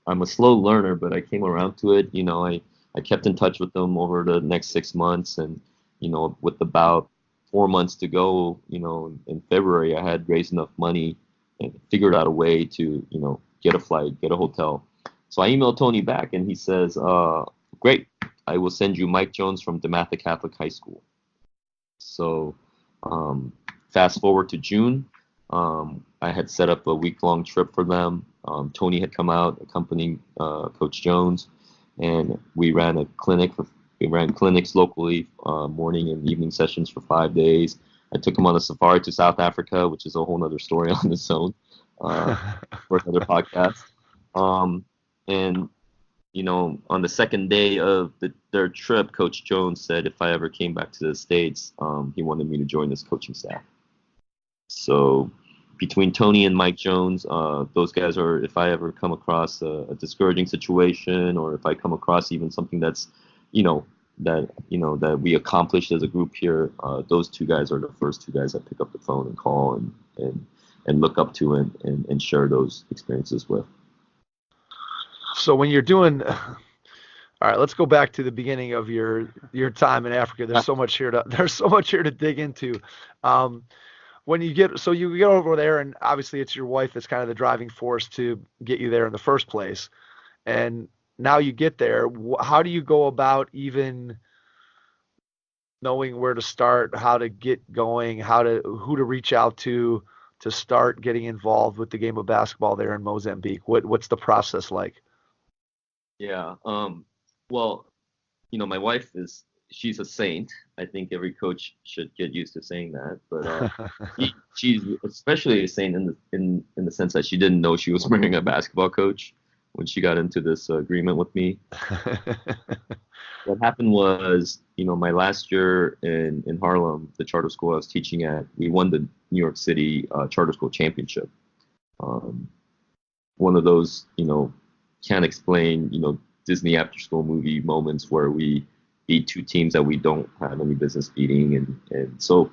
I'm a slow learner, but I came around to it. I kept in touch with them over the next 6 months. And, with about 4 months to go, in February, I had raised enough money and figured out a way to, get a flight, get a hotel. So I emailed Tony back, and he says, great, I will send you Mike Jones from DeMatha Catholic High School. So fast forward to June, I had set up a week-long trip for them. Tony had come out accompanying Coach Jones, and we ran clinics locally, morning and evening sessions for 5 days. I took him on a safari to South Africa, which is a whole other story on its own, for another podcast. And on the second day of their trip, Coach Jones said if I ever came back to the States, he wanted me to join his coaching staff. So between Tony and Mike Jones, those guys are, if I ever come across a discouraging situation, or if I come across even something that's, that we accomplished as a group here, those two guys are the first two guys I pick up the phone and call and look up to and share those experiences with. So when you're doing, all right, let's go back to the beginning of your time in Africa. There's so much here to dig into. When you get over there, and obviously it's your wife that's kind of the driving force to get you there in the first place. And now you get there, how do you go about even knowing where to start, how to get going, who to reach out to start getting involved with the game of basketball there in Mozambique? What's the process like? Yeah. Well, my wife she's a saint. I think every coach should get used to saying that. But she's especially a saint in the sense that she didn't know she was marrying a basketball coach when she got into this agreement with me. What happened was, my last year in Harlem, the charter school I was teaching at, we won the New York City charter school championship. One of those, can't explain, Disney after school movie moments where we beat two teams that we don't have any business beating. And so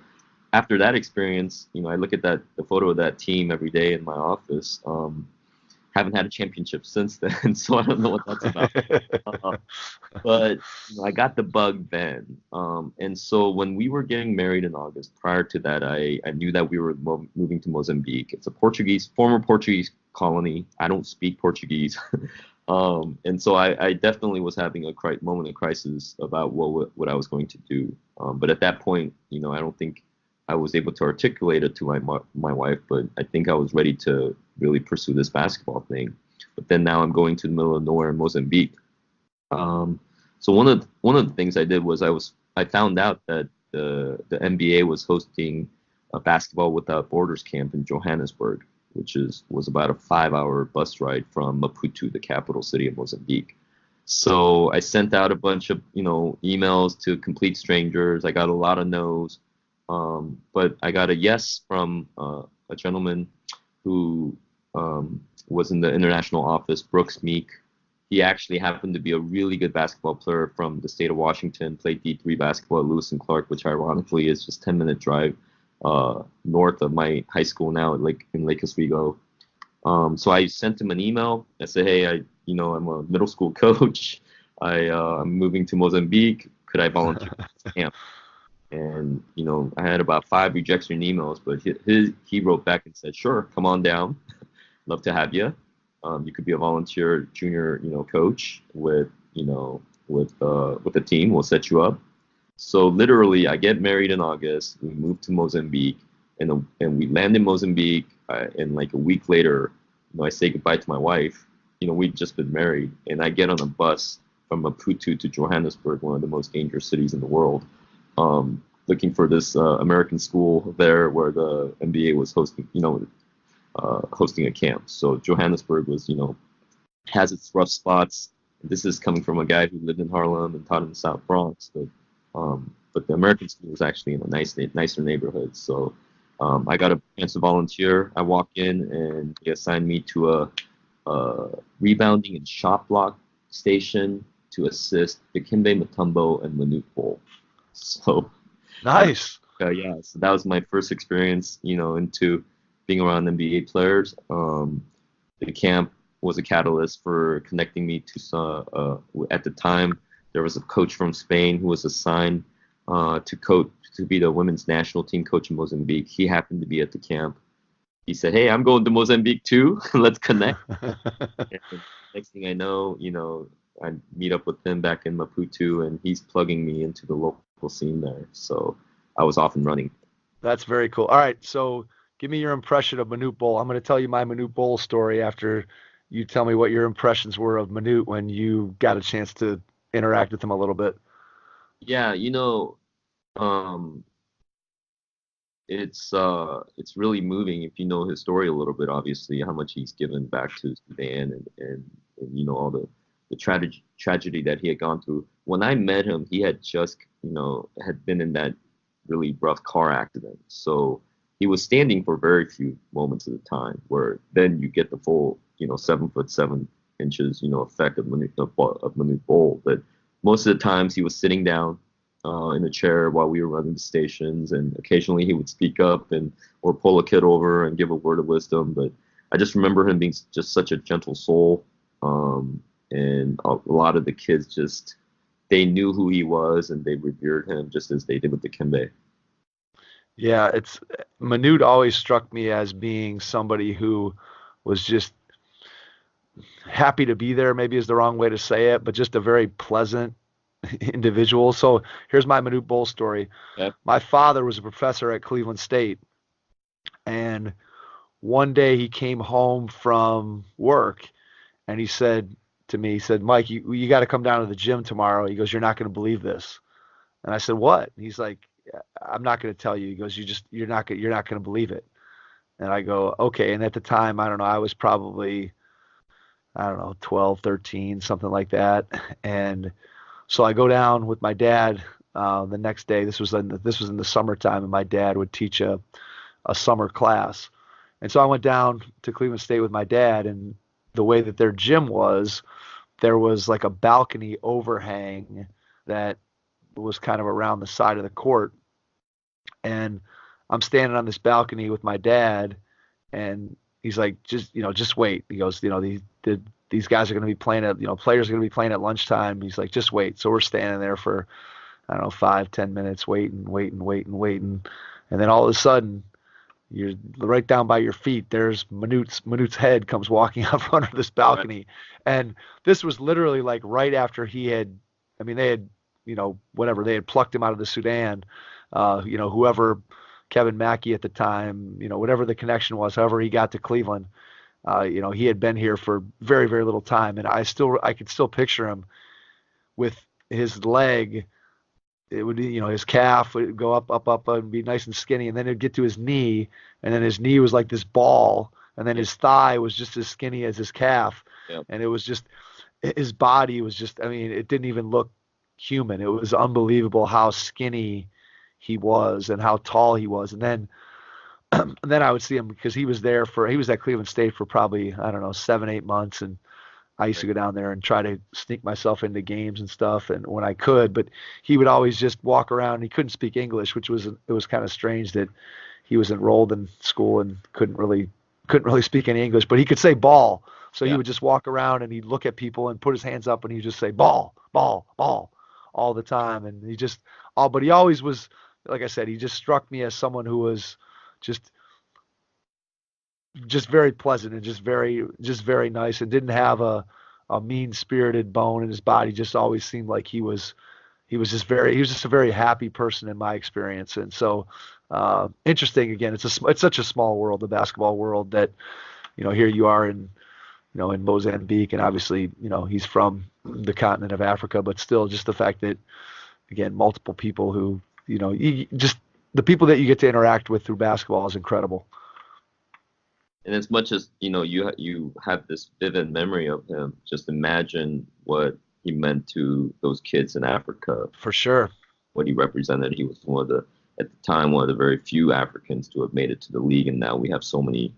after that experience, I look at the photo of that team every day in my office. Haven't had a championship since then, so I don't know what that's about. But I got the bug then. And so when we were getting married in August, prior to that, I knew that we were moving to Mozambique. It's a former Portuguese colony. I don't speak Portuguese. And so I definitely was having a moment of crisis about what I was going to do. But at that point, I don't think I was able to articulate it to my wife, but I think I was ready to really pursue this basketball thing. But then now I'm going to the middle of nowhere in Mozambique. So one of the things I did was I found out that the NBA was hosting a basketball without borders camp in Johannesburg, which was about a 5-hour bus ride from Maputo, the capital city of Mozambique. So I sent out a bunch of emails to complete strangers. I got a lot of no's. But I got a yes from a gentleman who was in the international office, Brooks Meek. He actually happened to be a really good basketball player from the state of Washington, played D3 basketball at Lewis and Clark, which ironically is just 10-minute drive north of my high school now in Lake Oswego. So I sent him an email. I said, hey, I'm a middle school coach. I'm moving to Mozambique. Could I volunteer for this camp? And, I had about 5 rejection emails, but he wrote back and said, sure, come on down. Love to have you. You could be a volunteer junior, coach with the team. We'll set you up. So literally, I get married in August. We move to Mozambique, and we land in Mozambique. And like a week later, I say goodbye to my wife. We'd just been married, and I get on a bus from Maputo to Johannesburg, one of the most dangerous cities in the world. Looking for this American school there where the NBA was hosting a camp. So Johannesburg has its rough spots. This is coming from a guy who lived in Harlem and taught in the South Bronx, but the American school was actually in a nicer neighborhood. So I got a chance to volunteer. I walk in and they assigned me to a rebounding and shot block station to assist Dikembe Mutombo and Manute Bol. So nice. Yeah, so that was my first experience, into being around NBA players. The camp was a catalyst for connecting me to at the time there was a coach from Spain who was assigned to be the women's national team coach in Mozambique. He happened to be at the camp. He said, hey, I'm going to Mozambique too. Let's connect. And next thing I know, I meet up with him back in Maputo, and he's plugging me into the local scene there. So I was off and running. That's very cool. All right, so give me your impression of Manute Bol. I'm going to tell you my Manute Bol story after you tell me what your impressions were of Manute when you got a chance to interact with him a little bit. Yeah, it's really moving if you know his story a little bit. Obviously, how much he's given back to Sudan and all the tragedy that he had gone through. When I met him, he had just had been in that really rough car accident. So he was standing for very few moments at a time, where then you get the full, 7'7" effect of minute bowl. But most of the times he was sitting down in a chair while we were running the stations, and occasionally he would speak up or pull a kid over and give a word of wisdom. But I just remember him being just such a gentle soul, and a lot of the kids they knew who he was and they revered him just as they did with the Dikembe. Yeah, Manute always struck me as being somebody who was just happy to be there, maybe is the wrong way to say it, but just a very pleasant individual. So here's my Manute Bowl story. Yep. My father was a professor at Cleveland State, and one day he came home from work and he said to me, he said, "Mike, you got to come down to the gym tomorrow." He goes, "You're not going to believe this." And I said, "What?" He's like, "I'm not going to tell you." He goes, "You're not going to believe it." And I go, "Okay." And at the time, I don't know, I was probably, 12, 13, something like that. And so I go down with my dad the next day. This was in the summertime, and my dad would teach a summer class. And so I went down to Cleveland State with my dad, and the way that their gym was, there was like a balcony overhang that was kind of around the side of the court. And I'm standing on this balcony with my dad, and he's like, just wait. He goes, these guys are going to be playing at, players are going to be playing at lunchtime. He's like, just wait. So we're standing there for, 5-10 minutes, waiting. And then all of a sudden, you're right down by your feet. There's Manute's head comes walking out from under this balcony. Right. And this was literally like right after they had, they had plucked him out of the Sudan, whoever, Kevin Mackey at the time, whatever the connection was, however he got to Cleveland, he had been here for very, very little time. And I could still picture him with his leg. It would be, his calf would go up, and be nice and skinny. And then it'd get to his knee, and then his knee was like this ball. And then his thigh was just as skinny as his calf. Yep. And it was just, his body was just, it didn't even look human. It was unbelievable how skinny he was and how tall he was. And then I would see him, because he was at Cleveland State for probably, 7-8 months. And I used to go down there and try to sneak myself into games and stuff, and when I could, but he would always just walk around. He couldn't speak English, it was kind of strange that he was enrolled in school and couldn't really speak any English, but he could say ball. So He would just walk around and he'd look at people and put his hands up and he'd just say ball, ball, ball all the time. And but he always was, like I said, he just struck me as someone who was just very pleasant and just very nice, and didn't have a mean-spirited bone in his body. Just always seemed like he was just a very happy person in my experience. And so interesting, again, it's such a small world, the basketball world, that here you are in Mozambique, and obviously he's from the continent of Africa, but still, just the fact that, again, multiple people who just the people that you get to interact with through basketball is incredible. And as much as, you have this vivid memory of him, just imagine what he meant to those kids in Africa. For sure. What he represented. He was at the time, one of the very few Africans to have made it to the league. And now we have so many,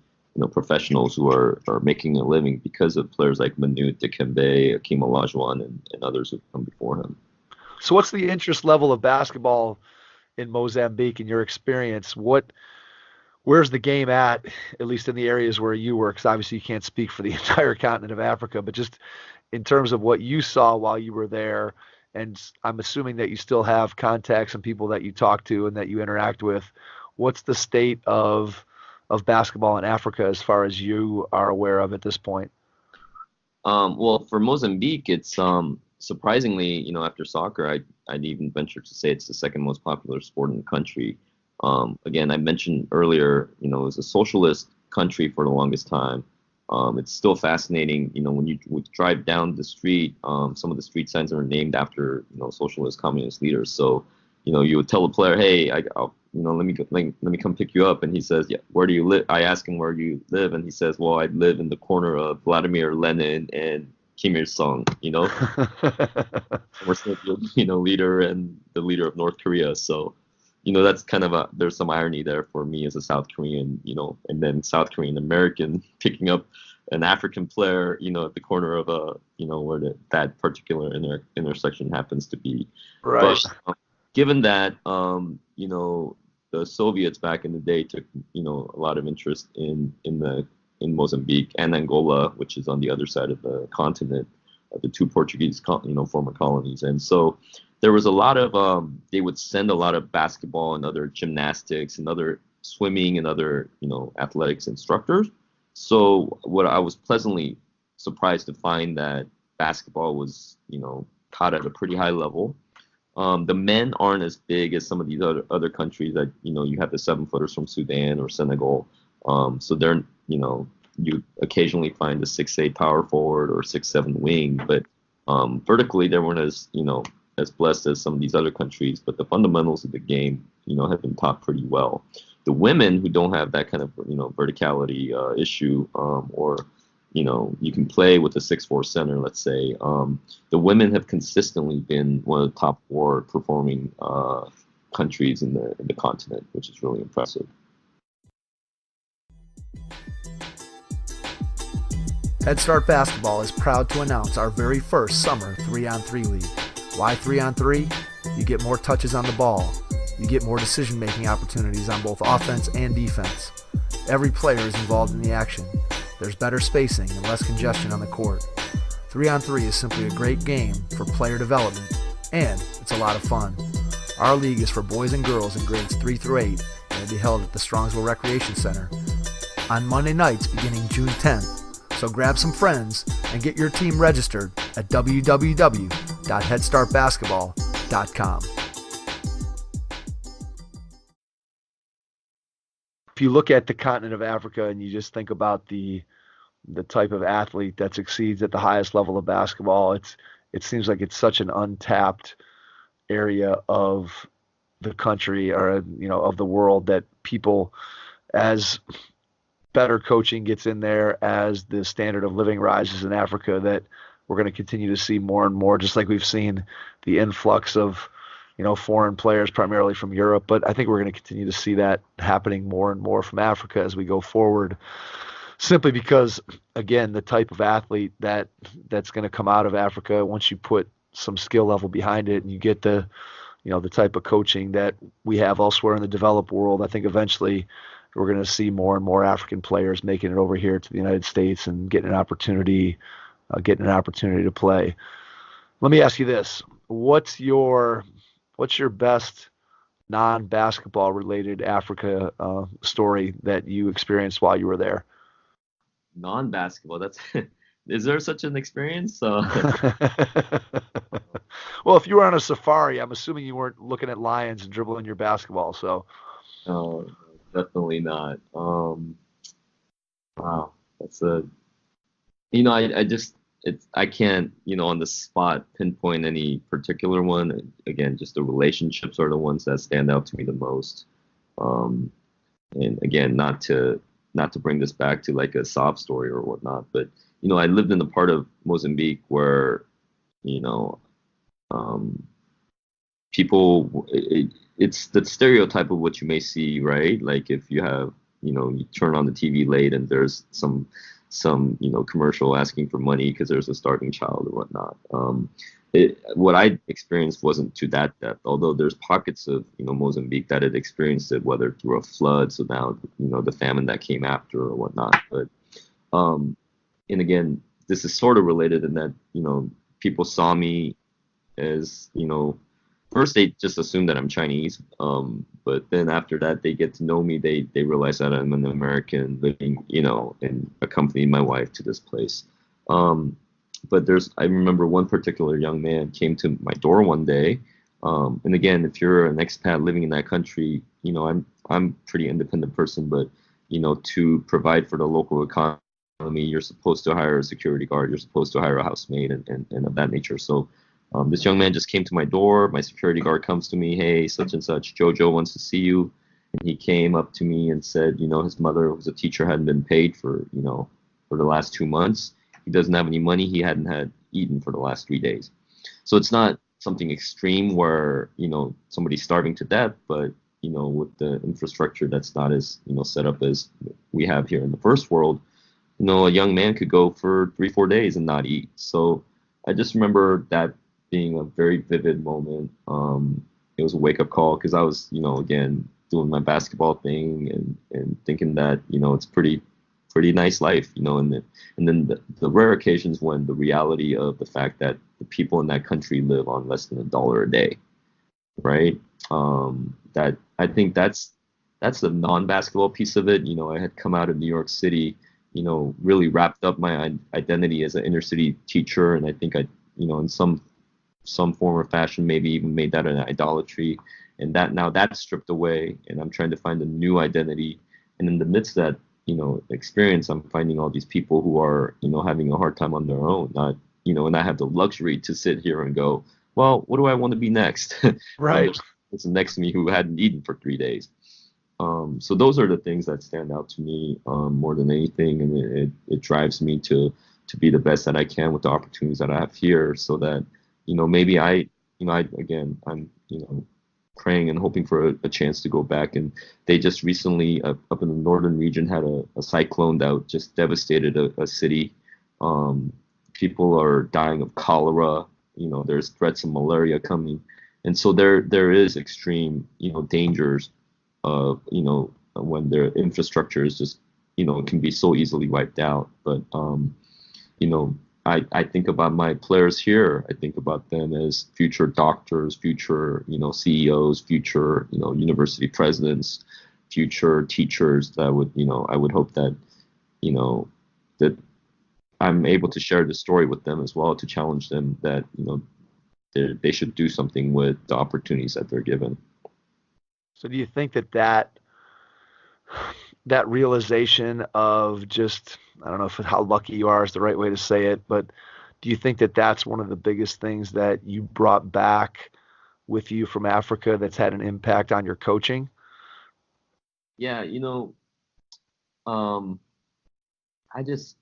professionals who are making a living because of players like Manute, Dikembe, Akeem Olajuwon, and others who've come before him. So what's the interest level of basketball in Mozambique in your experience? Where's the game at least in the areas where you work? Because obviously you can't speak for the entire continent of Africa, but just in terms of what you saw while you were there, and I'm assuming that you still have contacts and people that you talk to and that you interact with, what's the state of basketball in Africa as far as you are aware of at this point? Well, for Mozambique, it's surprisingly, after soccer, I'd even venture to say it's the second most popular sport in the country. Again, I mentioned earlier, it was a socialist country for the longest time. It's still fascinating, when you would drive down the street, some of the street signs are named after, socialist communist leaders. So, you would tell a player, hey, let me come pick you up. And he says, yeah, where do you live? I ask him, where do you live? And he says, well, I live in the corner of Vladimir Lenin and Kim Il-sung, We're still, leader and the leader of North Korea. So, that's kind of there's some irony there for me as a South Korean, and then South Korean American picking up an African player, at the corner of where that particular intersection happens to be. Right. But given that, the Soviets back in the day took, a lot of interest in Mozambique and Angola, which is on the other side of the continent, the two Portuguese, former colonies. And so there was a lot of, they would send a lot of basketball and other gymnastics and other swimming and other, athletics instructors. So what I was pleasantly surprised to find that basketball was, taught at a pretty high level. The men aren't as big as some of these other countries that, you have the 7-footers from Sudan or Senegal. So they're, you occasionally find a 6'8" power forward or 6'7" wing, but vertically they weren't as blessed as some of these other countries. But the fundamentals of the game, have been taught pretty well. The women who don't have that kind of, verticality issue, or you can play with a 6'4" center, let's say. The women have consistently been one of the top 4 performing countries in the continent, which is really impressive. Head Start Basketball is proud to announce our very first summer 3-on-3 league. Why 3-on-3? You get more touches on the ball. You get more decision-making opportunities on both offense and defense. Every player is involved in the action. There's better spacing and less congestion on the court. 3-on-3 is simply a great game for player development, and it's a lot of fun. Our league is for boys and girls in grades 3 through 8, and will be held at the Strongsville Recreation Center on Monday nights beginning June 10th. So grab some friends and get your team registered at www.headstartbasketball.com. If you look at the continent of Africa and you just think about the type of athlete that succeeds at the highest level of basketball, it seems like it's such an untapped area of the country, or of the world, that people, as better coaching gets in there, as the standard of living rises in Africa, that we're going to continue to see more and more, just like we've seen the influx of foreign players primarily from Europe. But I think we're going to continue to see that happening more and more from Africa as we go forward, simply because, again, the type of athlete that's going to come out of Africa, once you put some skill level behind it and you get the type of coaching that we have elsewhere in the developed world, I think eventually we're going to see more and more African players making it over here to the United States and getting an opportunity to play. Let me ask you this: what's your best non-basketball related Africa story that you experienced while you were there? Non-basketball, is there such an experience? Well, if you were on a safari, I'm assuming you weren't looking at lions and dribbling your basketball. So. No, definitely not. Wow, that's I can't, on the spot pinpoint any particular one. Again, just the relationships are the ones that stand out to me the most. And again, not to bring this back to like a sob story or whatnot, but I lived in a part of Mozambique where, people, it's the stereotype of what you may see, right? Like if you have, you turn on the TV late and there's some commercial asking for money because there's a starving child or whatnot. What I experienced wasn't to that depth, although there's pockets of, Mozambique that had experienced it, whether through a flood, so now, the famine that came after or whatnot. But, and again, this is sort of related in that, people saw me as, first they just assume that I'm Chinese, but then after that they get to know me. They realize that I'm an American living, and accompanying my wife to this place. But I remember one particular young man came to my door one day, and again, if you're an expat living in that country, I'm a pretty independent person, but to provide for the local economy, you're supposed to hire a security guard, you're supposed to hire a housemaid, and of that nature. So. This young man just came to my door. My security guard comes to me, hey, such and such, Jojo wants to see you. And he came up to me and said, his mother, who was a teacher, hadn't been paid for the last 2 months. He doesn't have any money. He hadn't had eaten for the last 3 days. So it's not something extreme where, somebody's starving to death, but, with the infrastructure that's not as, set up as we have here in the first world, a young man could go for 3, 4 days and not eat. So I just remember that being a very vivid moment. It was a wake up call because I was, again, doing my basketball thing and thinking that, it's pretty nice life, and then the rare occasions when the reality of the fact that the people in that country live on less than $1 a day, right? That I think that's the non-basketball piece of it. I had come out of New York City, really wrapped up my identity as an inner city teacher, and I think I, in some form or fashion, maybe even made that an idolatry, and that now that's stripped away, and I'm trying to find a new identity, and in the midst of that, experience, I'm finding all these people who are, having a hard time on their own, not, and I have the luxury to sit here and go, well, what do I want to be next? Right. It's next to me who hadn't eaten for 3 days. So those are the things that stand out to me more than anything, and it drives me to be the best that I can with the opportunities that I have here, so that maybe I'm praying and hoping for a chance to go back. And they just recently up in the northern region had a cyclone that just devastated a city. People are dying of cholera. There's threats of malaria coming, and so there is extreme dangers of when their infrastructure is just can be so easily wiped out. But I think about my players here. I think about them as future doctors, future CEOs, future university presidents, future teachers. That would I would hope that that I'm able to share the story with them as well, to challenge them that they should do something with the opportunities that they're given. So do you think that realization of just, I don't know if how lucky you are is the right way to say it, but do you think that that's one of the biggest things that you brought back with you from Africa that's had an impact on your coaching? Yeah, I just,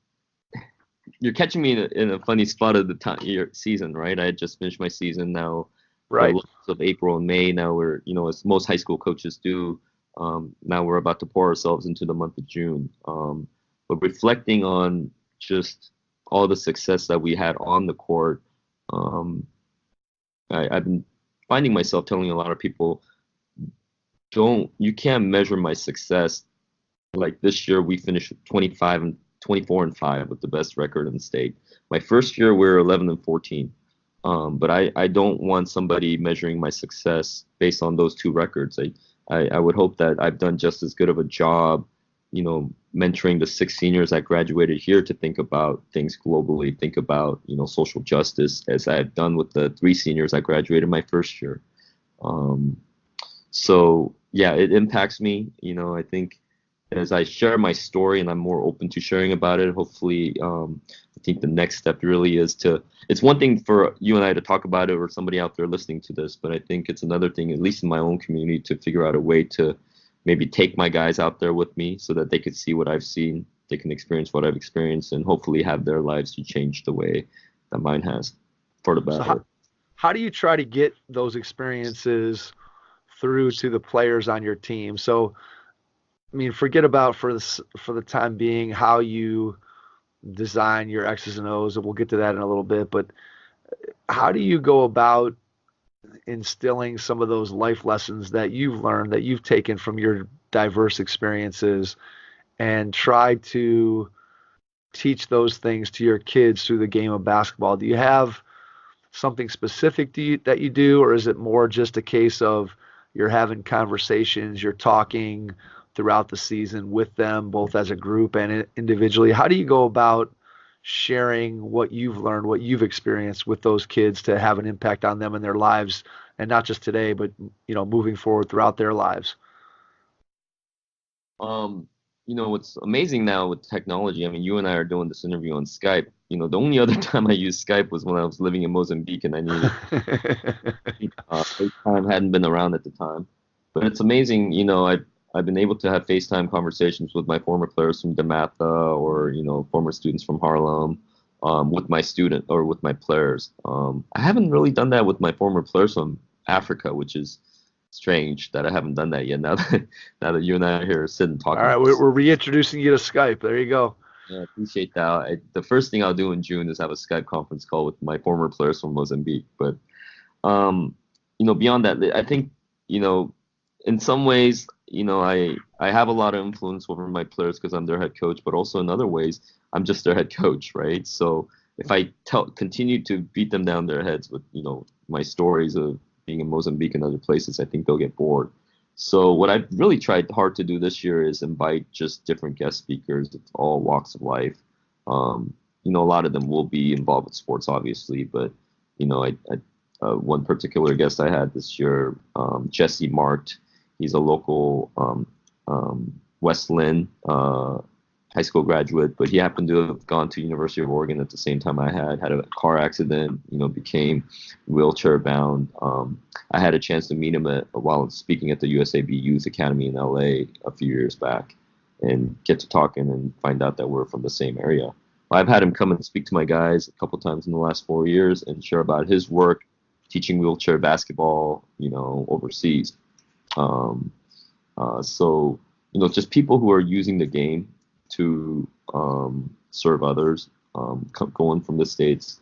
you're catching me in a funny spot of the year season, right? I had just finished my season now. Right. Of April and May. Now we're, as most high school coaches do, now we're about to pour ourselves into the month of June. But reflecting on just all the success that we had on the court, I've been finding myself telling a lot of people, you can't measure my success. Like this year, we finished 24-5 with the best record in the state. My first year, we were 11-14. But I don't want somebody measuring my success based on those two records. I would hope that I've done just as good of a job, mentoring the 6 seniors that graduated here to think about things globally, think about, social justice, as I've done with the 3 seniors that graduated my first year. So yeah, it impacts me. I think as I share my story and I'm more open to sharing about it, hopefully, I think the next step really is it's one thing for you and I to talk about it or somebody out there listening to this, but I think it's another thing, at least in my own community, to figure out a way to maybe take my guys out there with me so that they could see what I've seen, they can experience what I've experienced, and hopefully have their lives to change the way that mine has for the better. So how do you try to get those experiences through to the players on your team? So, I mean, forget about for the time being how you design your X's and O's, and we'll get to that in a little bit, but how do you go about instilling some of those life lessons that you've learned, that you've taken from your diverse experiences, and try to teach those things to your kids through the game of basketball? Do you have something specific that you do, or is it more just a case of you're having conversations, you're talking throughout the season with them, both as a group and individually? How do you go about sharing what you've learned, what you've experienced with those kids to have an impact on them and their lives, and not just today, but moving forward throughout their lives? What's amazing now with technology, I mean, you and I are doing this interview on Skype. The only other time I used Skype was when I was living in Mozambique and I needed FaceTime hadn't been around at the time. But it's amazing, I've been able to have FaceTime conversations with my former players from DeMatha, or former students from Harlem, with my student or with my players. I haven't really done that with my former players from Africa, which is strange that I haven't done that yet. Now that you and I are here sitting talking. All right, we're reintroducing you to Skype. There you go. Yeah, I appreciate that. The first thing I'll do in June is have a Skype conference call with my former players from Mozambique. But beyond that, I think, in some ways, I have a lot of influence over my players because I'm their head coach, but also in other ways, I'm just their head coach, right? So if I continue to beat them down their heads with, my stories of being in Mozambique and other places, I think they'll get bored. So what I've really tried hard to do this year is invite just different guest speakers of all walks of life. A lot of them will be involved with sports, obviously, but one particular guest I had this year, Jesse Mart. He's a local West Lynn high school graduate, but he happened to have gone to University of Oregon at the same time I had a car accident, became wheelchair bound. I had a chance to meet him while speaking at the USAB Youth Academy in LA a few years back and get to talking and find out that we're from the same area. I've had him come and speak to my guys a couple times in the last 4 years and share about his work teaching wheelchair basketball, overseas. So just people who are using the game to serve others, going from the States,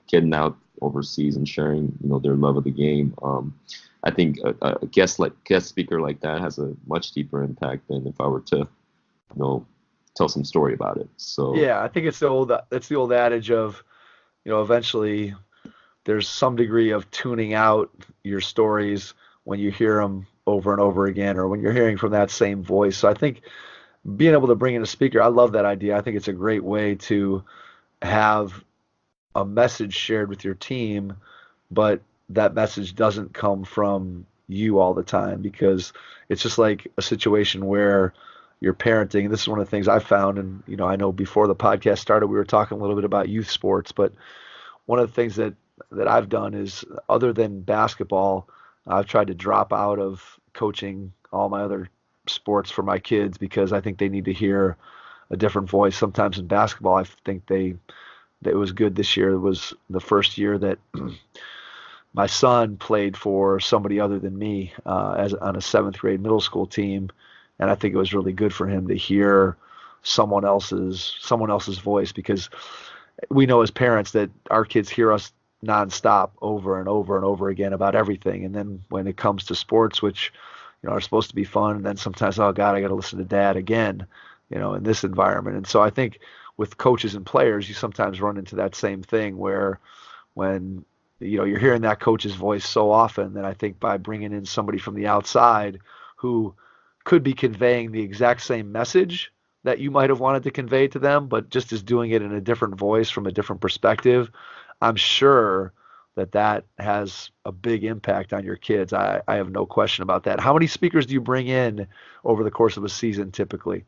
getting out overseas and sharing, their love of the game. I think a guest speaker like that has a much deeper impact than if I were to, tell some story about it. So yeah, I think it's the old adage of, eventually there's some degree of tuning out your stories when you hear them over and over again, or when you're hearing from that same voice. So I think being able to bring in a speaker, I love that idea. I think it's a great way to have a message shared with your team, but that message doesn't come from you all the time, because it's just like a situation where you're parenting. This is one of the things I found, and I know before the podcast started, we were talking a little bit about youth sports, but one of the things that I've done is, other than basketball, I've tried to drop out of coaching all my other sports for my kids, because I think they need to hear a different voice. Sometimes in basketball, I think that it was good this year. It was the first year that my son played for somebody other than me as on a 7th grade middle school team, and I think it was really good for him to hear someone else's voice, because we know as parents that our kids hear us nonstop over and over and over again about everything, and then when it comes to sports, which are supposed to be fun, and then sometimes, oh God, I got to listen to dad again, in this environment. And so I think with coaches and players, you sometimes run into that same thing where when you're hearing that coach's voice so often, that I think by bringing in somebody from the outside who could be conveying the exact same message that you might have wanted to convey to them, but just is doing it in a different voice from a different perspective, I'm sure that has a big impact on your kids. I have no question about that. How many speakers do you bring in over the course of a season typically?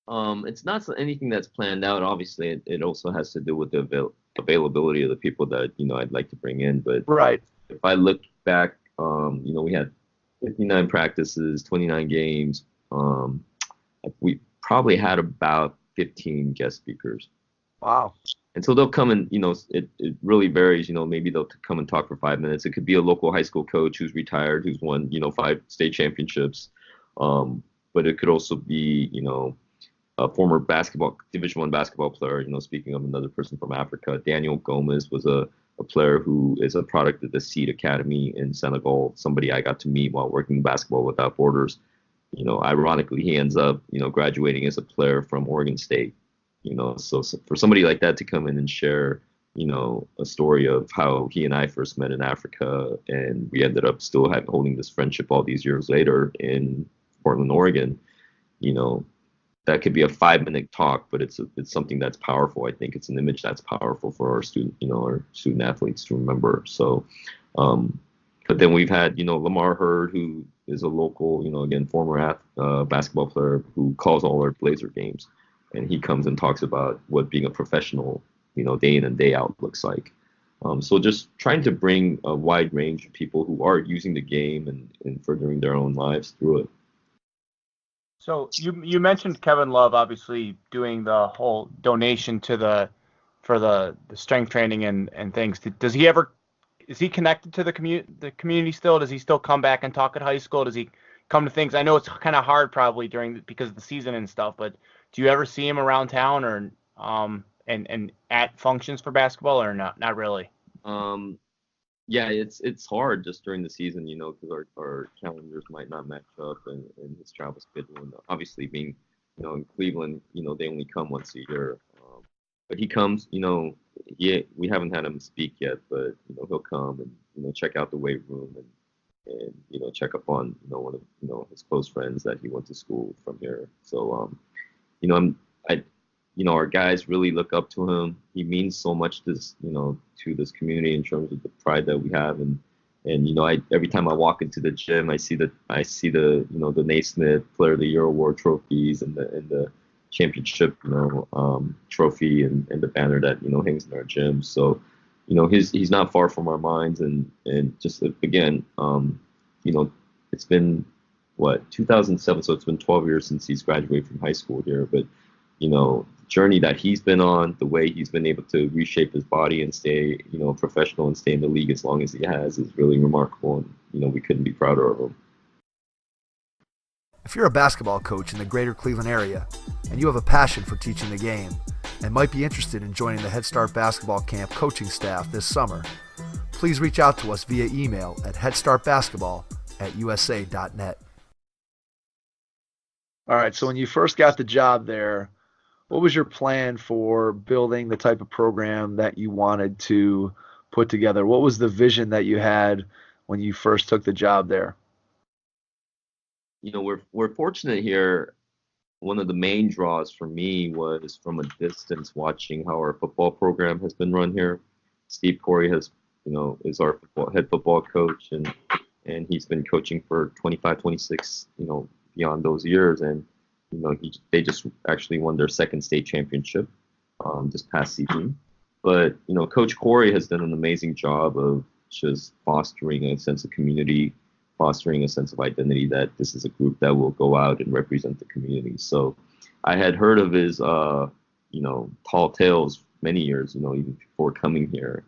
It's not anything that's planned out. Obviously, it also has to do with the availability of the people that I'd like to bring in. But right, if I look back, we had 59 practices, 29 games. We probably had about 15 guest speakers. Wow. And so they'll come and, it really varies. Maybe they'll come and talk for 5 minutes. It could be a local high school coach who's retired, who's won, 5 state championships. But it could also be, a former Division I basketball player, speaking of another person from Africa. Daniel Gomez was a player who is a product of the Seed Academy in Senegal, somebody I got to meet while working Basketball Without Borders. Ironically, he ends up, graduating as a player from Oregon State. So for somebody like that to come in and share, a story of how he and I first met in Africa, and we ended up still holding this friendship all these years later in Portland, Oregon, that could be a 5-minute talk, but it's something that's powerful. I think it's an image that's powerful for our student athletes to remember. So, but then we've had, Lamar Hurd, who is a local, again, former basketball player who calls all our Blazer games. And he comes and talks about what being a professional, day in and day out looks like. So just trying to bring a wide range of people who are using the game and furthering their own lives through it. So you mentioned Kevin Love obviously doing the whole donation for the strength training and things. Does he ever is he connected to the community still? Does he still come back and talk at high school? Does he come to things? I know it's kind of hard probably because of the season and stuff, but do you ever see him around town or and at functions for basketball or not? Not really. Yeah, it's hard just during the season, because our calendars might not match up and his travel schedule. And obviously being, in Cleveland, they only come once a year. But he comes, we haven't had him speak yet, but, he'll come and, check out the weight room and check up on, one of, his close friends that he went to school from here. So, our guys really look up to him. He means so much to this community in terms of the pride that we have. And every time I walk into the gym, I see the the Naismith Player of the Year award trophies and the championship, trophy and the banner that, hangs in our gym. So, he's not far from our minds and just again, it's been 2007. So it's been 12 years since he's graduated from high school here, but the journey that he's been on, the way he's been able to reshape his body and stay, professional and stay in the league as long as he has is really remarkable. And, we couldn't be prouder of him. If you're a basketball coach in the greater Cleveland area and you have a passion for teaching the game and might be interested in joining the Head Start Basketball Camp coaching staff this summer, please reach out to us via email at headstartbasketball@usa.net. All right, so when you first got the job there, what was your plan for building the type of program that you wanted to put together? What was the vision that you had when you first took the job there? We're fortunate here. One of the main draws for me was from a distance watching how our football program has been run here. Steve Corey is our head football coach, and he's been coaching for 25, 26, beyond those years. And, they just actually won their second state championship this past season. But, Coach Corey has done an amazing job of just fostering a sense of community, fostering a sense of identity that this is a group that will go out and represent the community. So I had heard of his, tall tales many years, even before coming here.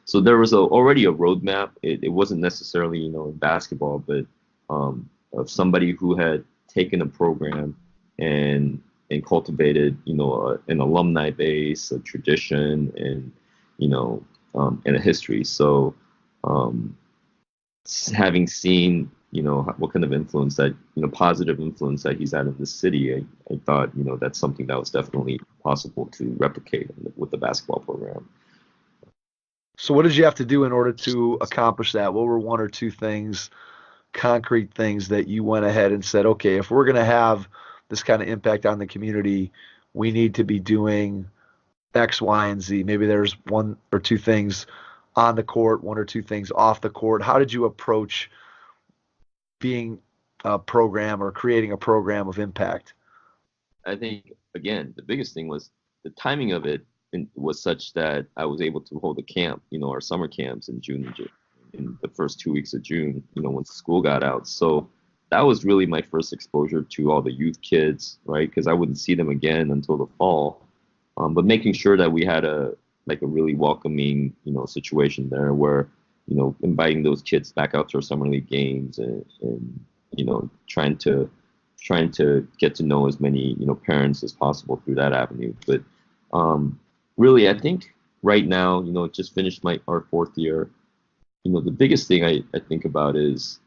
So there was already a roadmap. It wasn't necessarily, in basketball, but of somebody who had taken a program and cultivated, an alumni base, a tradition, and, and a history. So having seen, what kind of influence that, positive influence that he's had in the city, I thought, that's something that was definitely possible to replicate with the basketball program. So what did you have to do in order to accomplish that? What were one or two things, concrete things that you went ahead and said, okay, if we're going to have this kind of impact on the community, we need to be doing X, Y, and Z. Maybe there's one or two things on the court, one or two things off the court. How did you approach being a program or creating a program of impact? I think, again, the biggest thing was the timing of it was such that I was able to hold a camp, our summer camps in June, in the first 2 weeks of June, once school got out. So that was really my first exposure to all the youth kids, right? Because I wouldn't see them again until the fall. But making sure that we had a really welcoming, situation there where, inviting those kids back out to our summer league games and trying to get to know as many, parents as possible through that avenue. But really, I think right now, just finished our fourth year. The biggest thing I think about is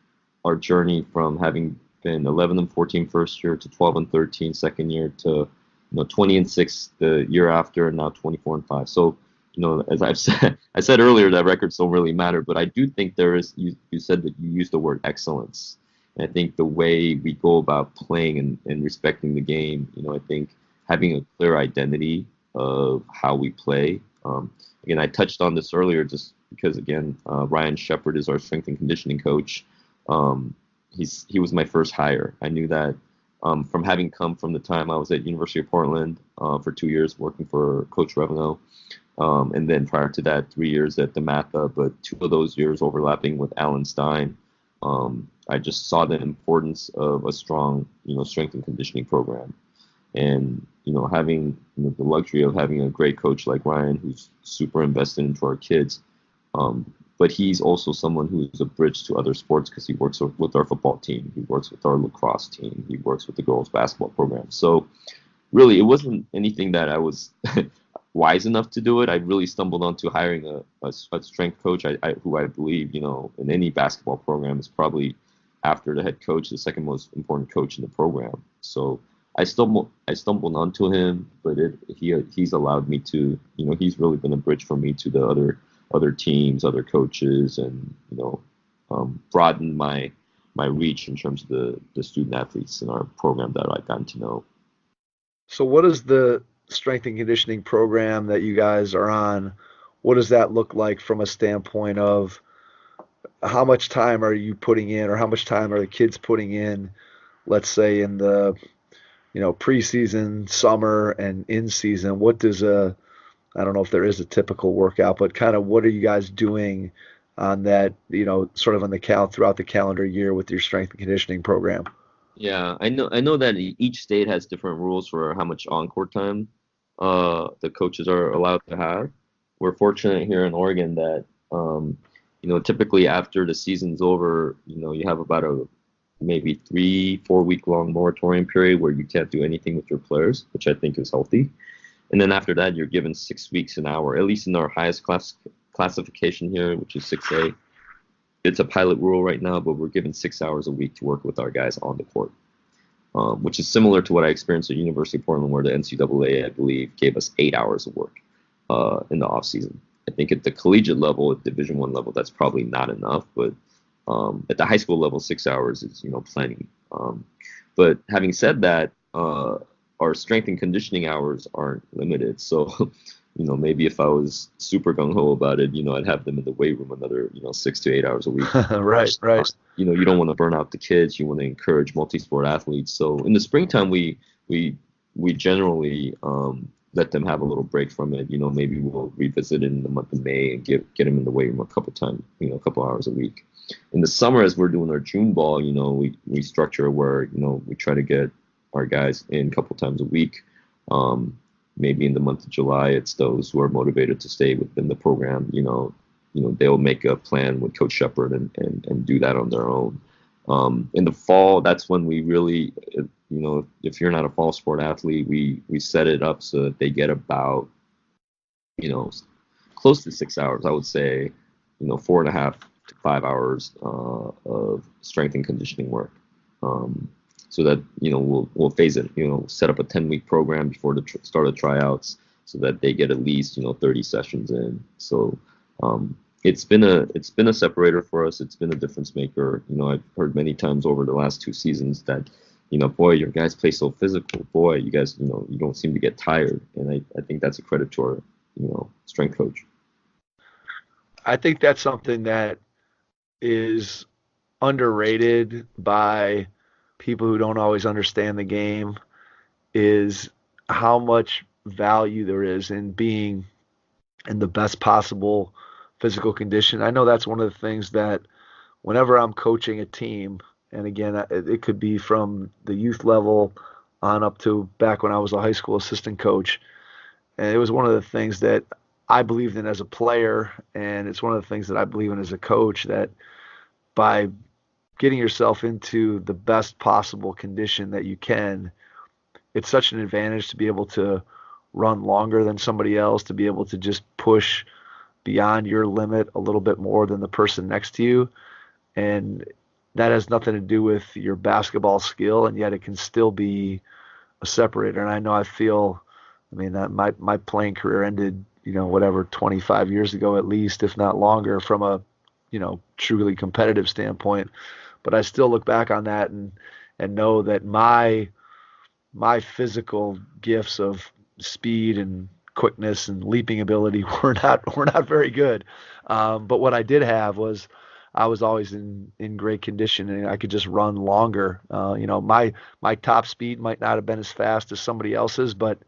our journey from having been 11-14 first year to 12-13 second year to 20-6 the year after, and now 24-5. So as I said earlier, that records don't really matter, but I do think there is. You said that you used the word excellence, and I think the way we go about playing and respecting the game. I think having a clear identity of how we play. Again, I touched on this earlier, just because again, Ryan Shepard is our strength and conditioning coach. He was my first hire. I knew that from having come from the time I was at University of Portland for 2 years working for Coach Reveno, and then prior to that 3 years at DeMatha, but 2 of those years overlapping with Alan Stein. I just saw the importance of a strong, strength and conditioning program, and having the luxury of having a great coach like Ryan, who's super invested into our kids. but he's also someone who's a bridge to other sports because he works with our football team, he works with our lacrosse team, he works with the girls basketball program. So really, it wasn't anything that I was wise enough to do it. I really stumbled onto hiring a strength coach, who I believe, in any basketball program is probably, after the head coach, the second most important coach in the program. So I stumbled onto him, but he's allowed me to, he's really been a bridge for me to the other teams, other coaches, and broaden my reach in terms of the student athletes in our program that I've gotten to know. So what is the strength and conditioning program that you guys are on? What does that look like from a standpoint of how much time are you putting in, or how much time are the kids putting in, let's say in the preseason, summer, and in season? What does I don't know if there is a typical workout, but kind of what are you guys doing on that, sort of on the throughout the calendar year with your strength and conditioning program? Yeah, I know that each state has different rules for how much on-court time the coaches are allowed to have. We're fortunate here in Oregon that typically after the season's over, you have about a maybe 3-4 week long moratorium period where you can't do anything with your players, which I think is healthy. And then after that, you're given 6 weeks an hour, at least in our highest classification here, which is 6A. It's a pilot rule right now, but we're given 6 hours a week to work with our guys on the court, which is similar to what I experienced at University of Portland, where the NCAA, I believe, gave us 8 hours of work in the off season. I think at the collegiate level, at Division I level, that's probably not enough, but at the high school level, 6 hours is plenty. But having said that, our strength and conditioning hours aren't limited. So maybe if I was super gung-ho about it, I'd have them in the weight room another 6 to 8 hours a week. Right. You don't want to burn out the kids. You want to encourage multi-sport athletes. So in the springtime, we generally let them have a little break from it. Maybe we'll revisit it in the month of May and get them in the weight room a couple times, a couple hours a week. In the summer, as we're doing our June ball, we structure where, we try to get our guys in a couple times a week. Maybe in the month of July, it's those who are motivated to stay within the program. They'll make a plan with Coach Shepard and do that on their own. In the fall, that's when we really, if you're not a fall sport athlete, we set it up so that they get about, close to 6 hours. I would say, 4.5 to 5 hours of strength and conditioning work. So that, we'll phase it, set up a 10-week program before the start of tryouts so that they get at least, 30 sessions in. So it's been a separator for us. It's been a difference maker. I've heard many times over the last 2 seasons that, boy, your guys play so physical. Boy, you guys, you don't seem to get tired. And I think that's a credit to our, strength coach. I think that's something that is underrated by people who don't always understand the game, is how much value there is in being in the best possible physical condition. I know that's one of the things that whenever I'm coaching a team, and again, it could be from the youth level on up to back when I was a high school assistant coach, and it was one of the things that I believed in as a player, and it's one of the things that I believe in as a coach, that by getting yourself into the best possible condition that you can, it's such an advantage to be able to run longer than somebody else, to be able to just push beyond your limit a little bit more than the person next to you. And that has nothing to do with your basketball skill, and yet it can still be a separator. And I know that my playing career ended, 25 years ago at least, if not longer, from a, truly competitive standpoint. But I still look back on that and know that my physical gifts of speed and quickness and leaping ability were not very good. But what I did have was I was always in great condition, and I could just run longer. My top speed might not have been as fast as somebody else's, but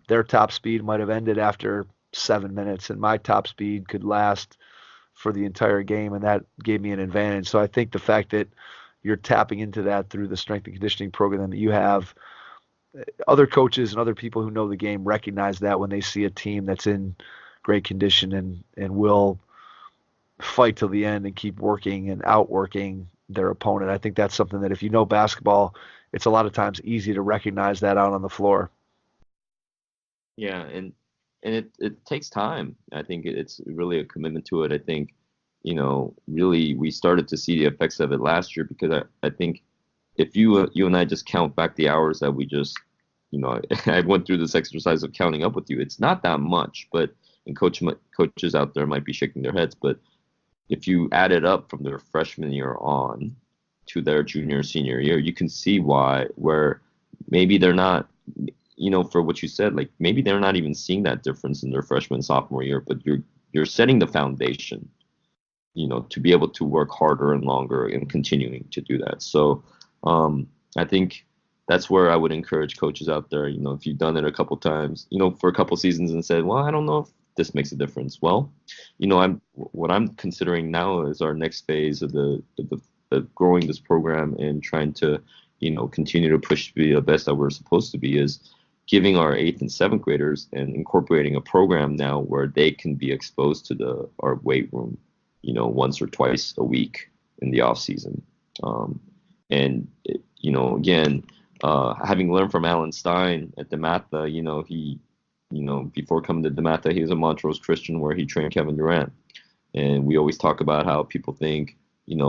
their top speed might have ended after 7 minutes, and my top speed could last for the entire game, and that gave me an advantage. So I think the fact that you're tapping into that through the strength and conditioning program that you have, other coaches and other people who know the game recognize that when they see a team that's in great condition and will fight till the end and keep working and outworking their opponent. I think that's something that if you know basketball, it's a lot of times easy to recognize that out on the floor. Yeah, and it takes time. I think it's really a commitment to it. I think, really we started to see the effects of it last year because I think if you and I just count back the hours that we just, I went through this exercise of counting up with you. It's not that much, but and coaches out there might be shaking their heads, but if you add it up from their freshman year on to their junior senior year, you can see where maybe they're not, for what you said, like maybe they're not even seeing that difference in their freshman sophomore year, but you're setting the foundation, to be able to work harder and longer and continuing to do that. So I think that's where I would encourage coaches out there, if you've done it a couple times, for a couple seasons and said, well, I don't know if this makes a difference. Well, what I'm considering now is our next phase of the growing this program and trying to, continue to push to be the best that we're supposed to be is giving our 8th and 7th graders and incorporating a program now where they can be exposed to our weight room, once or twice a week in the off season. Again, having learned from Alan Stein at DeMatha, he, before coming to DeMatha, he was a Montrose Christian where he trained Kevin Durant. And we always talk about how people think,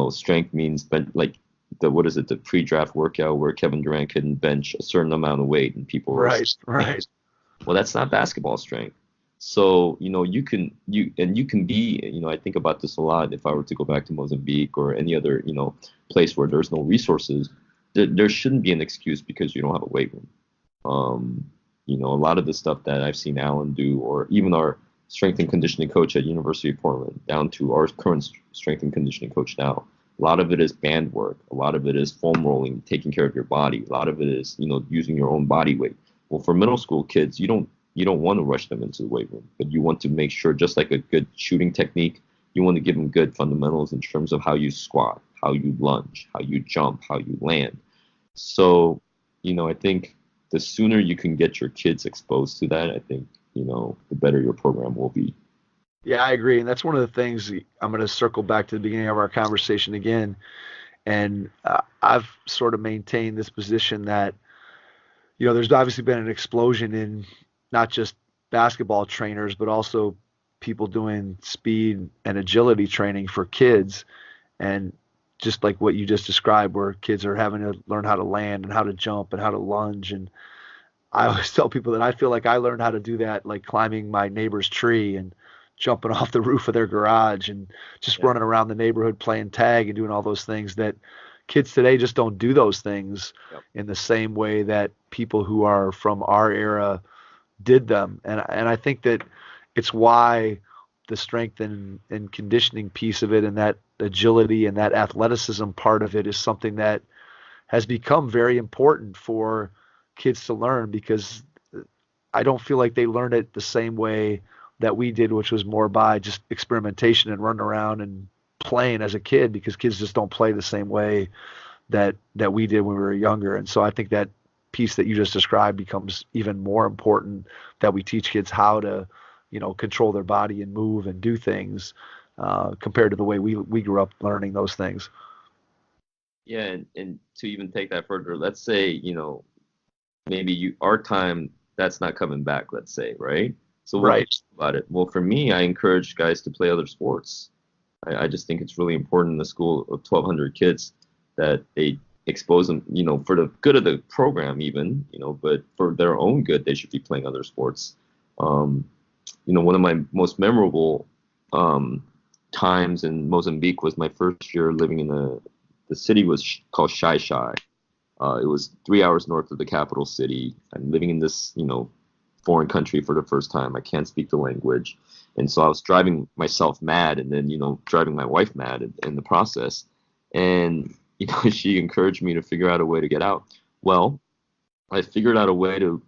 strength means the pre-draft workout where Kevin Durant couldn't bench a certain amount of weight and people were Right. Well, that's not basketball strength. So, you can be, I think about this a lot. If I were to go back to Mozambique or any other, place where there's no resources, there shouldn't be an excuse because you don't have a weight room. A lot of the stuff that I've seen Alan do, or even our strength and conditioning coach at University of Portland, down to our current strength and conditioning coach now, a lot of it is band work. A lot of it is foam rolling, taking care of your body. A lot of it is, using your own body weight. Well, for middle school kids, you don't want to rush them into the weight room, but you want to make sure, just like a good shooting technique, you want to give them good fundamentals in terms of how you squat, how you lunge, how you jump, how you land. So, I think the sooner you can get your kids exposed to that, I think, the better your program will be. Yeah, I agree. And that's one of the things I'm going to circle back to the beginning of our conversation again. And I've sort of maintained this position that, there's obviously been an explosion in not just basketball trainers, but also people doing speed and agility training for kids. And just like what you just described, where kids are having to learn how to land and how to jump and how to lunge. And I always tell people that I feel like I learned how to do that, like climbing my neighbor's tree and jumping off the roof of their garage and just running around the neighborhood playing tag and doing all those things that kids today just don't do those things in the same way that people who are from our era did them. And I think that it's why the strength and conditioning piece of it and that agility and that athleticism part of it is something that has become very important for kids to learn, because I don't feel like they learn it the same way that we did, which was more by just experimentation and running around and playing as a kid, because kids just don't play the same way that we did when we were younger. And so I think that piece that you just described becomes even more important, that we teach kids how to, control their body and move and do things compared to the way we grew up learning those things. Yeah, and to even take that further, let's say, maybe our time, that's not coming back, let's say, right? So what do you think about it? Well, for me, I encourage guys to play other sports. I just think it's really important in the school of 1,200 kids that they expose them, for the good of the program even, but for their own good, they should be playing other sports. One of my most memorable times in Mozambique was my first year living in the city was called Shai. It was 3 hours north of the capital city. I'm living in this, foreign country for the first time. I can't speak the language. And so I was driving myself mad and then, driving my wife mad in the process. And, she encouraged me to figure out a way to get out. Well, I figured out a way to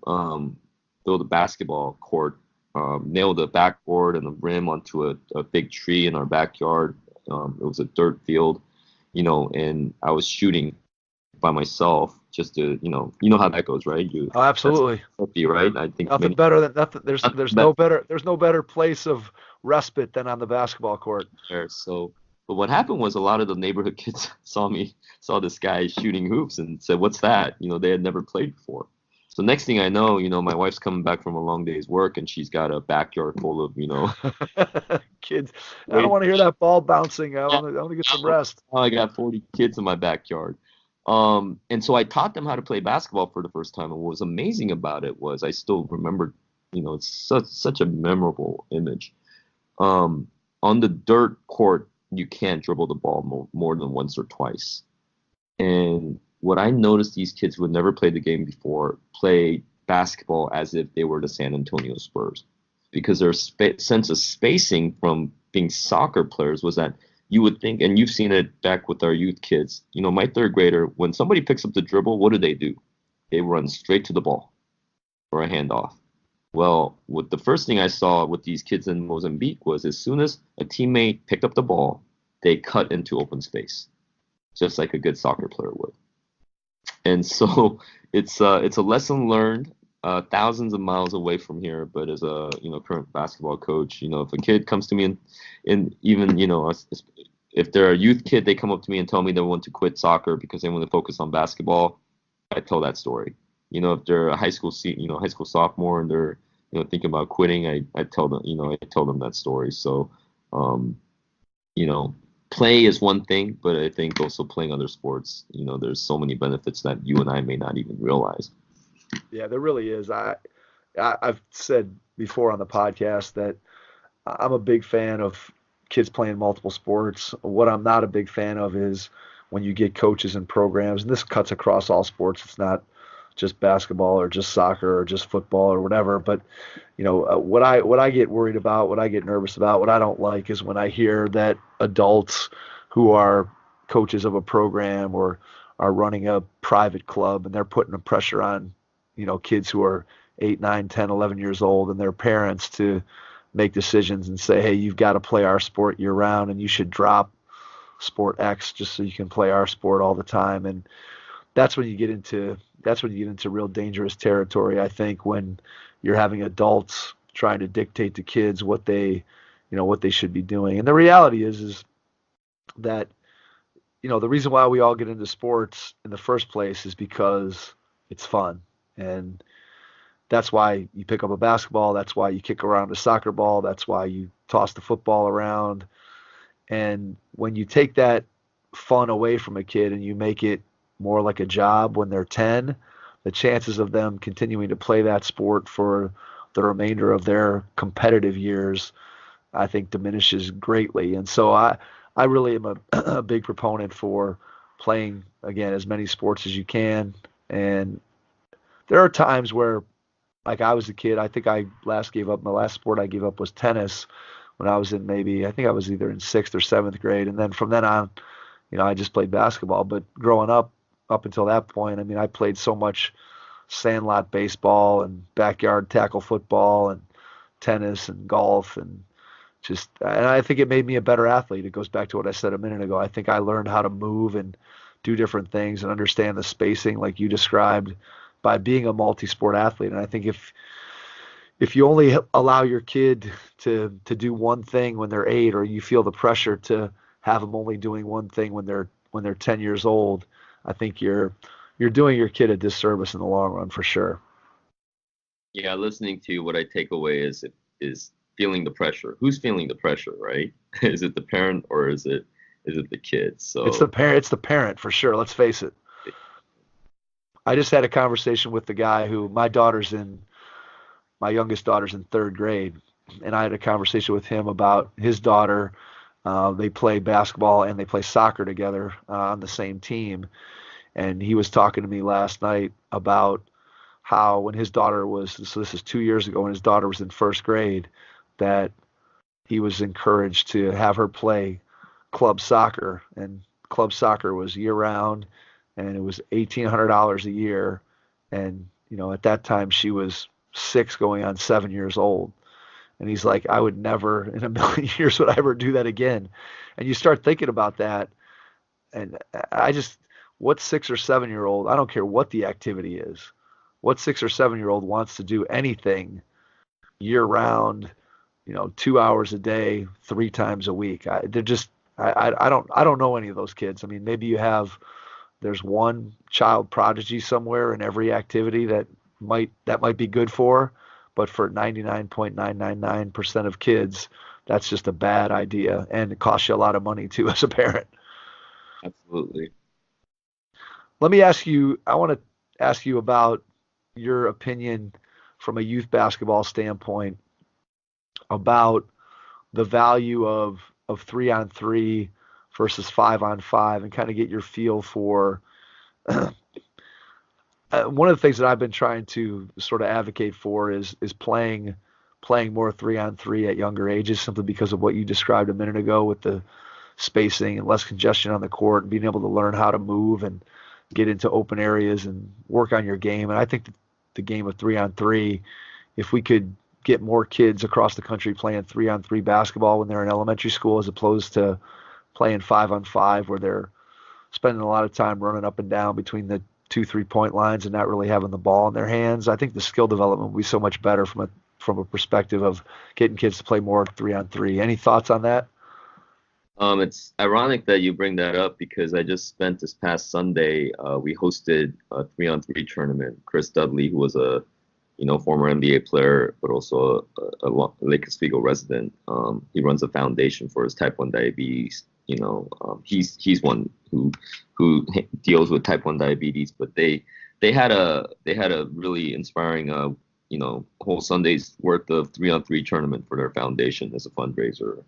build a basketball court, nail the backboard and the rim onto a big tree in our backyard. It was a dirt field, and I was shooting by myself just to, you know how that goes, right? Oh, absolutely. That's right? I think Nothing better than nothing. There's nothing no better place of respite than on the basketball court. there. So, but what happened was a lot of the neighborhood kids saw this guy shooting hoops and said, "What's that?" They had never played before. So next thing I know, my wife's coming back from a long day's work and she's got a backyard full of, Kids. I don't want to hear that ball bouncing. I want to get some rest. I got 40 kids in my backyard. And so I taught them how to play basketball for the first time. And what was amazing about it was I still remember, it's such a memorable image. On the dirt court, you can't dribble the ball more than once or twice. And what I noticed, these kids who had never played the game before played basketball as if they were the San Antonio Spurs, because their sense of spacing from being soccer players was that you would think, and you've seen it back with our youth kids, my third grader, when somebody picks up the dribble, what do? They run straight to the ball for a handoff. Well, the first thing I saw with these kids in Mozambique was as soon as a teammate picked up the ball, they cut into open space, just like a good soccer player would. And so it's a lesson learned thousands of miles away from here. But as a current basketball coach, if a kid comes to me and even if they're a youth kid, they come up to me and tell me they want to quit soccer because they want to focus on basketball, I tell that story. If they're a high school sophomore and they're thinking about quitting, I tell them that story. So play is one thing, but I think also playing other sports, there's so many benefits that you and I may not even realize. Yeah, there really is. I've said before on the podcast that I'm a big fan of kids playing multiple sports. What I'm not a big fan of is when you get coaches and programs, and this cuts across all sports. It's not just basketball or just soccer or just football or whatever. But what I get worried about, what I get nervous about, what I don't like is when I hear that adults who are coaches of a program or are running a private club and they're putting the pressure on kids who are 8, 9, 10, 11 years old and their parents to make decisions and say, hey, you've got to play our sport year round and you should drop sport X just so you can play our sport all the time. And that's when you get into real dangerous territory, I think, when you're having adults trying to dictate to kids what they should be doing. And the reality is that the reason why we all get into sports in the first place is because it's fun. And that's why you pick up a basketball, that's why you kick around a soccer ball, that's why you toss the football around. And when you take that fun away from a kid and you make it more like a job when they're 10, the chances of them continuing to play that sport for the remainder of their competitive years, I think, diminishes greatly. And so I really am a big proponent for playing, again, as many sports as you can. And there are times where, like I was a kid, I think my last sport I gave up was tennis when I was I think I was either in 6th or 7th grade. And then from then on, I just played basketball. But growing up until that point, I played so much sandlot baseball and backyard tackle football and tennis and golf and I think it made me a better athlete. It goes back to what I said a minute ago. I think I learned how to move and do different things and understand the spacing like you described by being a multi-sport athlete. And I think if you only allow your kid to do one thing when they're 8, or you feel the pressure to have them only doing one thing when they're 10 years old, I think you're doing your kid a disservice in the long run for sure. Yeah, listening to you, what I take away is feeling the pressure. Who's feeling the pressure, right? Is it the parent or is it the kid? So it's the parent for sure. Let's face it. I just had a conversation with the guy who my youngest daughter's in 3rd grade, and I had a conversation with him about his daughter. They play basketball and they play soccer together on the same team. And he was talking to me last night about how when his daughter this is 2 years ago, when his daughter was in 1st grade, that he was encouraged to have her play club soccer. And club soccer was year round, and it was $1,800 a year. And, at that time she was 6 going on 7 years old. And he's like, I would never in a million years would I ever do that again. And you start thinking about that. And what 6 or 7-year-old, I don't care what the activity is, what 6 or 7-year-old wants to do anything year round, 2 hours a day, 3 times a week. I don't know any of those kids. I mean, maybe there's one child prodigy somewhere in every activity that might be good for, but for 99.999% of kids, that's just a bad idea, and it costs you a lot of money too as a parent. Absolutely. I want to ask you about your opinion from a youth basketball standpoint about the value of 3-on-3 versus 5-on-5, and kind of get your feel for one of the things that I've been trying to sort of advocate for is playing more 3-on-3 at younger ages, simply because of what you described a minute ago with the spacing and less congestion on the court, and being able to learn how to move and get into open areas and work on your game. And I think the game of 3-on-3, if we could get more kids across the country playing 3-on-3 basketball when they're in elementary school, as opposed to playing 5-on-5 where they're spending a lot of time running up and down between the 2 3-point lines and not really having the ball in their hands, I think the skill development will be so much better from a perspective of getting kids to play more 3-on-3. Any thoughts on that? It's ironic that you bring that up, because I just spent this past Sunday, we hosted a 3-on-3 tournament. Chris Dudley, who was a former NBA player, but also a Lake Oswego resident, he runs a foundation for his type 1 diabetes. He's one who deals with type 1 diabetes, but they had a really inspiring whole Sunday's worth of 3-on-3 tournament for their foundation as a fundraiser.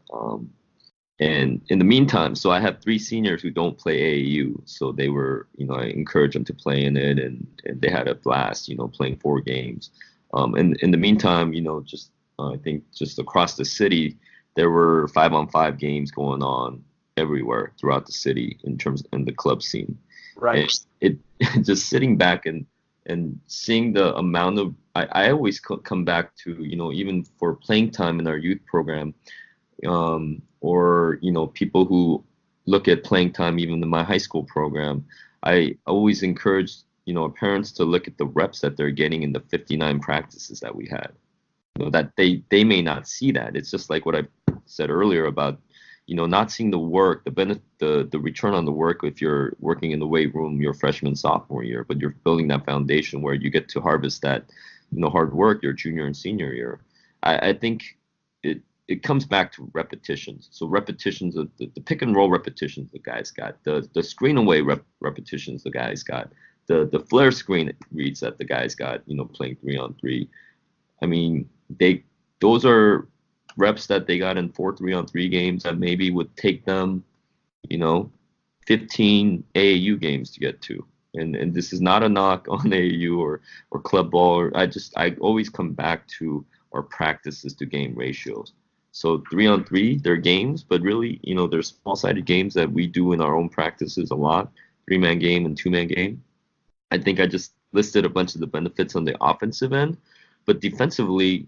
And in the meantime, so I have 3 seniors who don't play AAU, so they were, I encouraged them to play in it, and they had a blast, playing 4 games. And in the meantime, I think just across the city, there were 5-on-5 games going on everywhere throughout the city in the club scene. Right. And it just sitting back and seeing the amount of, I always come back to, even for playing time in our youth program, or people who look at playing time even in my high school program, I always encourage parents to look at the reps that they're getting in the 59 practices that we had. That they may not see that. It's just like what I said earlier about not seeing the work, the return on the work if you're working in the weight room your freshman, sophomore year, but you're building that foundation where you get to harvest that hard work your junior and senior year. I think it comes back to repetitions. So repetitions of the pick and roll repetitions the guys got, the screen away repetitions the guys got, the flare screen reads that the guys got, playing 3-on-3. I mean, those are reps that they got in 4 3-on-3 games that maybe would take them, 15 AAU games to get to. And this is not a knock on AAU or club ball. I always come back to our practices to game ratios. So 3-on-3, they're games, but really, there's small-sided games that we do in our own practices a lot. 3-man game and 2-man game. I think I just listed a bunch of the benefits on the offensive end, but defensively,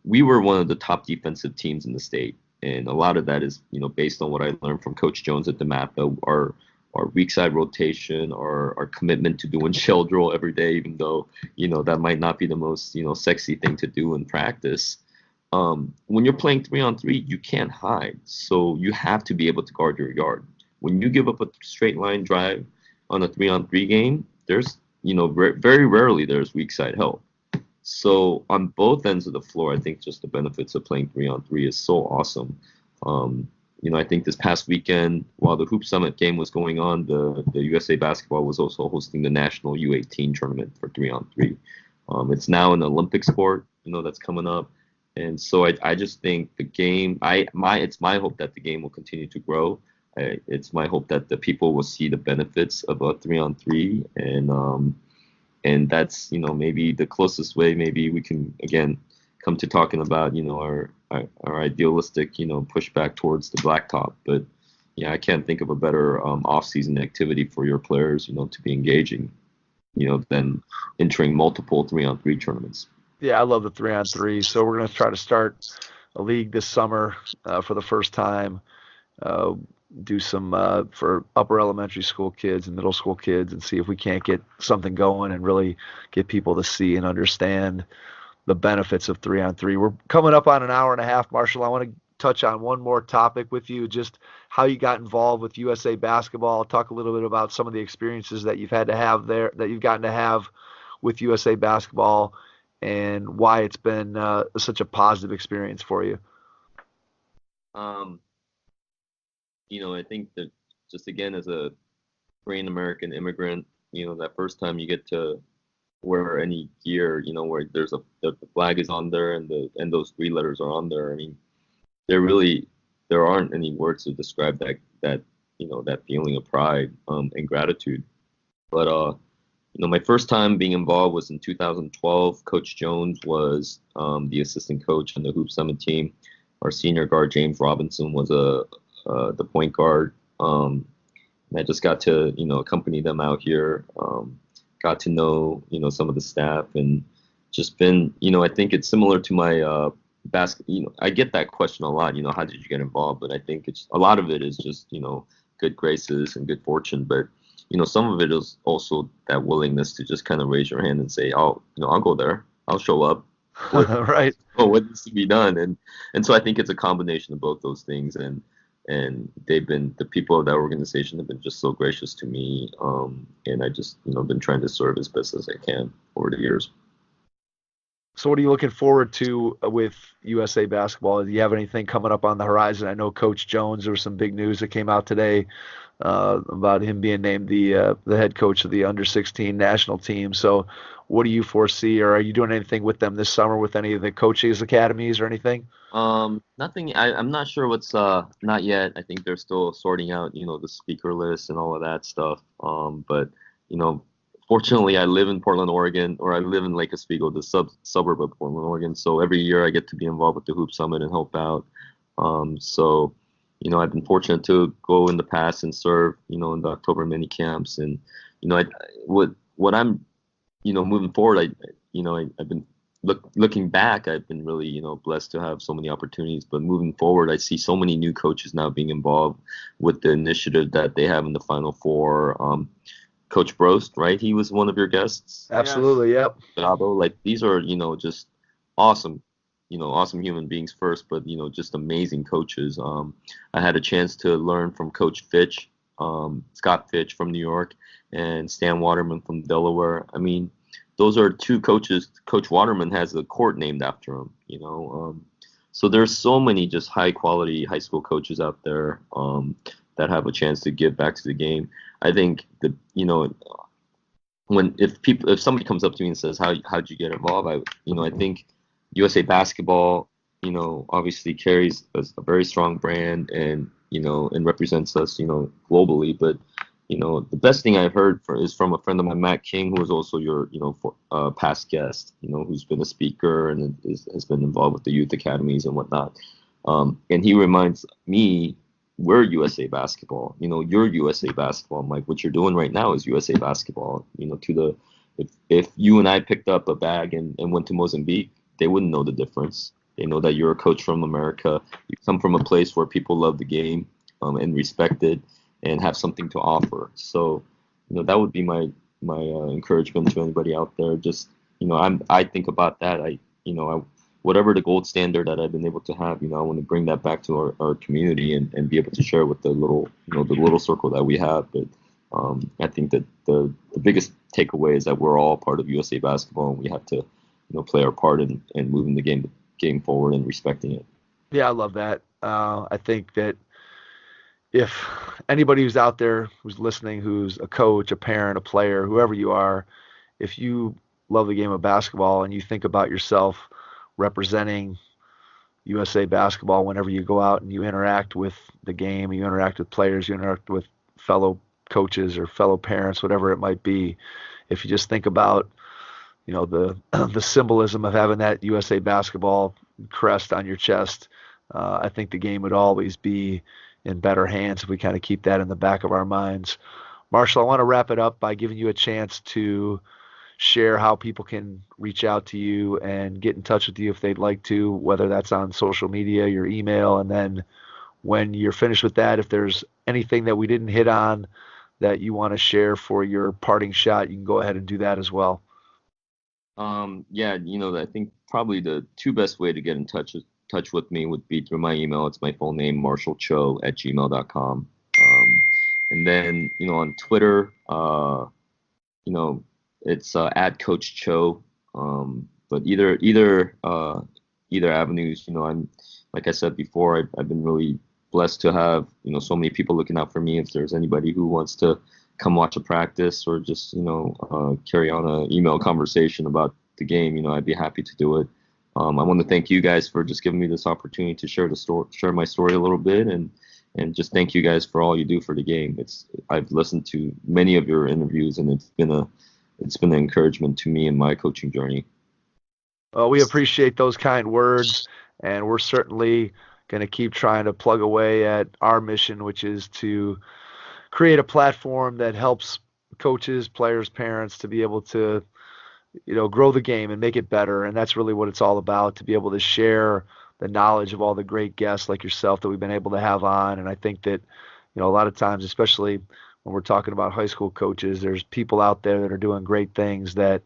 we were one of the top defensive teams in the state, and a lot of that is, based on what I learned from Coach Jones at DeMatha, our weak side rotation, our commitment to doing shell drill every day, even though, that might not be the most, sexy thing to do in practice. When you're playing 3-on-3, you can't hide. So you have to be able to guard your yard. When you give up a straight line drive on a 3-on-3 game, there's, very rarely there's weak side help. So on both ends of the floor, I think just the benefits of playing 3-on-3 is so awesome. I think this past weekend, while the Hoop Summit game was going on, the USA Basketball was also hosting the National U18 tournament for 3-on-3. It's now an Olympic sport, that's coming up. And so I just think the game, it's my hope that the game will continue to grow. It's my hope that the people will see the benefits of a 3-on-3, and that's maybe the closest way. Maybe we can again come to talking about our idealistic pushback towards the blacktop. But I can't think of a better off-season activity for your players to be engaging than entering multiple 3-on-3 tournaments. Yeah, I love the 3-on-3. So we're going to try to start a league this summer for the first time. do some for upper elementary school kids and middle school kids and see if we can't get something going and really get people to see and understand the benefits of 3-on-3. We're coming up on an hour and a half, Marshall. I want to touch on one more topic with you, just how you got involved with USA basketball. Talk a little bit about some of the experiences that you've had to have there, that you've gotten to have with USA basketball, and why it's been such a positive experience for you. I think that just again as a Korean American immigrant, that first time you get to wear any gear, where there's the flag is on there and those 3 letters are on there. I mean, there aren't any words to describe that feeling of pride and gratitude. But my first time being involved was in 2012. Coach Jones was the assistant coach on the Hoop Summit team. Our senior guard James Robinson was the point guard. And I just got to accompany them out here. Got to know some of the staff, and just been I think it's similar to my I get that question a lot, how did you get involved? But I think a lot of it is just good graces and good fortune, but some of it is also that willingness to just kind of raise your hand and say, I'll go there, I'll show up. Right. What needs to be done? And so I think it's a combination of both those things, and the people of that organization have been just so gracious to me, and I just been trying to serve as best as I can over the years. So what are you looking forward to with USA basketball? Do you have anything coming up on the horizon? I know Coach Jones, there was some big news that came out today about him being named the head coach of the under-16 national team. So what do you foresee, or are you doing anything with them this summer with any of the coaches academies or anything? Nothing. I'm not sure what's not yet. I think they're still sorting out the speaker list and all of that stuff. But fortunately, I live in Portland, Oregon, or I live in Lake Oswego, the suburb of Portland, Oregon. So every year I get to be involved with the Hoop Summit and help out. So I've been fortunate to go in the past and serve in the October mini camps, and what I'm moving forward, I've been looking back, I've been really blessed to have so many opportunities, but moving forward I see so many new coaches now being involved with the initiative that they have in the Final Four. Coach Brost, right? He was one of your guests. Absolutely, yep. Like, these are just awesome, awesome human beings first, but just amazing coaches. I had a chance to learn from Coach Fitch, Scott Fitch from New York, and Stan Waterman from Delaware. I mean, those are 2 coaches. Coach Waterman has a court named after him, so there's so many just high quality high school coaches out there that have a chance to give back to the game. I think that if somebody comes up to me and says how'd you get involved, I think USA basketball obviously carries a very strong brand, and and represents us globally, but the best thing I've heard is from a friend of mine, Matt King, who is also your past guest, who's been a speaker and has been involved with the youth academies and whatnot, and he reminds me, we're USA basketball, you're USA basketball. I'm like, what you're doing right now is USA basketball. If you and I picked up a bag and went to Mozambique, they wouldn't know the difference. They know that you're a coach from America. You come from a place where people love the game and respect it and have something to offer. So, that would be my encouragement to anybody out there. Just, I think about that. Whatever the gold standard that I've been able to have, I want to bring that back to our community and be able to share with the little circle that we have. But I think that the biggest takeaway is that we're all part of USA basketball, and we have to, play our part in moving the game forward and respecting it. Yeah, I love that. I think that if anybody who's out there who's listening, who's a coach, a parent, a player, whoever you are, if you love the game of basketball and you think about yourself representing USA basketball whenever you go out and you interact with the game, you interact with players, you interact with fellow coaches or fellow parents, whatever it might be, if you just think about the symbolism of having that USA basketball crest on your chest, I think the game would always be in better hands if we kind of keep that in the back of our minds. Marshall, I want to wrap it up by giving you a chance to share how people can reach out to you and get in touch with you if they'd like to, whether that's on social media, your email, and then when you're finished with that, if there's anything that we didn't hit on that you want to share for your parting shot, you can go ahead and do that as well. Yeah, I think probably the two best way to get in touch with me would be through my email. It's my full name, marshallcho@gmail.com. And then, on Twitter, it's at Coach Cho. But either avenues, I'm, like I said before, I've been really blessed to have, so many people looking out for me. If there's anybody who wants to come watch a practice or just, carry on an email conversation about the game, I'd be happy to do it. I want to thank you guys for just giving me this opportunity to share my story a little bit, and just thank you guys for all you do for the game. I've listened to many of your interviews, and it's been an encouragement to me in my coaching journey. Well, we appreciate those kind words, and we're certainly going to keep trying to plug away at our mission, which is to create a platform that helps coaches, players, parents to be able to, grow the game and make it better. And that's really what it's all about, to be able to share the knowledge of all the great guests like yourself that we've been able to have on. And I think that, a lot of times, especially when we're talking about high school coaches, there's people out there that are doing great things that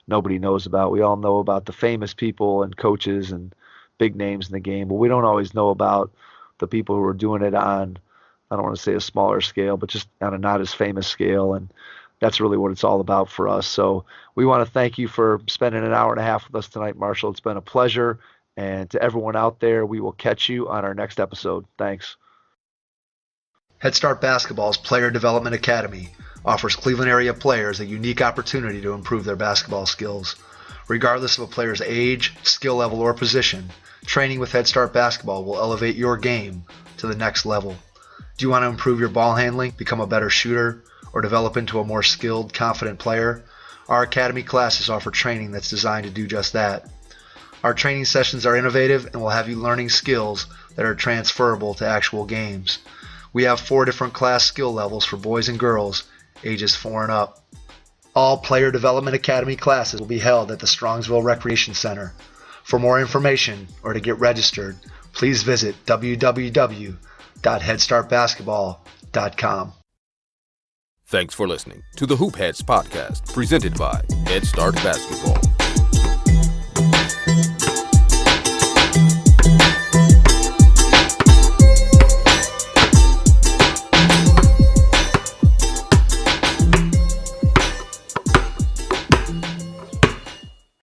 nobody knows about. We all know about the famous people and coaches and big names in the game, but we don't always know about the people who are doing it on, I don't want to say a smaller scale, but just on a not as famous scale. And that's really what it's all about for us. So we want to thank you for spending an hour and a half with us tonight, Marshall. It's been a pleasure. And to everyone out there, we will catch you on our next episode. Thanks. Head Start Basketball's Player Development Academy offers Cleveland area players a unique opportunity to improve their basketball skills. Regardless of a player's age, skill level, or position, training with Head Start Basketball will elevate your game to the next level. Do you want to improve your ball handling, become a better shooter, or develop into a more skilled, confident player? Our Academy classes offer training that's designed to do just that. Our training sessions are innovative and will have you learning skills that are transferable to actual games. We have 4 different class skill levels for boys and girls, ages 4 and up. All Player Development Academy classes will be held at the Strongsville Recreation Center. For more information or to get registered, please visit www.headstartbasketball.com. Thanks for listening to the Hoop Heads podcast, presented by Head Start Basketball.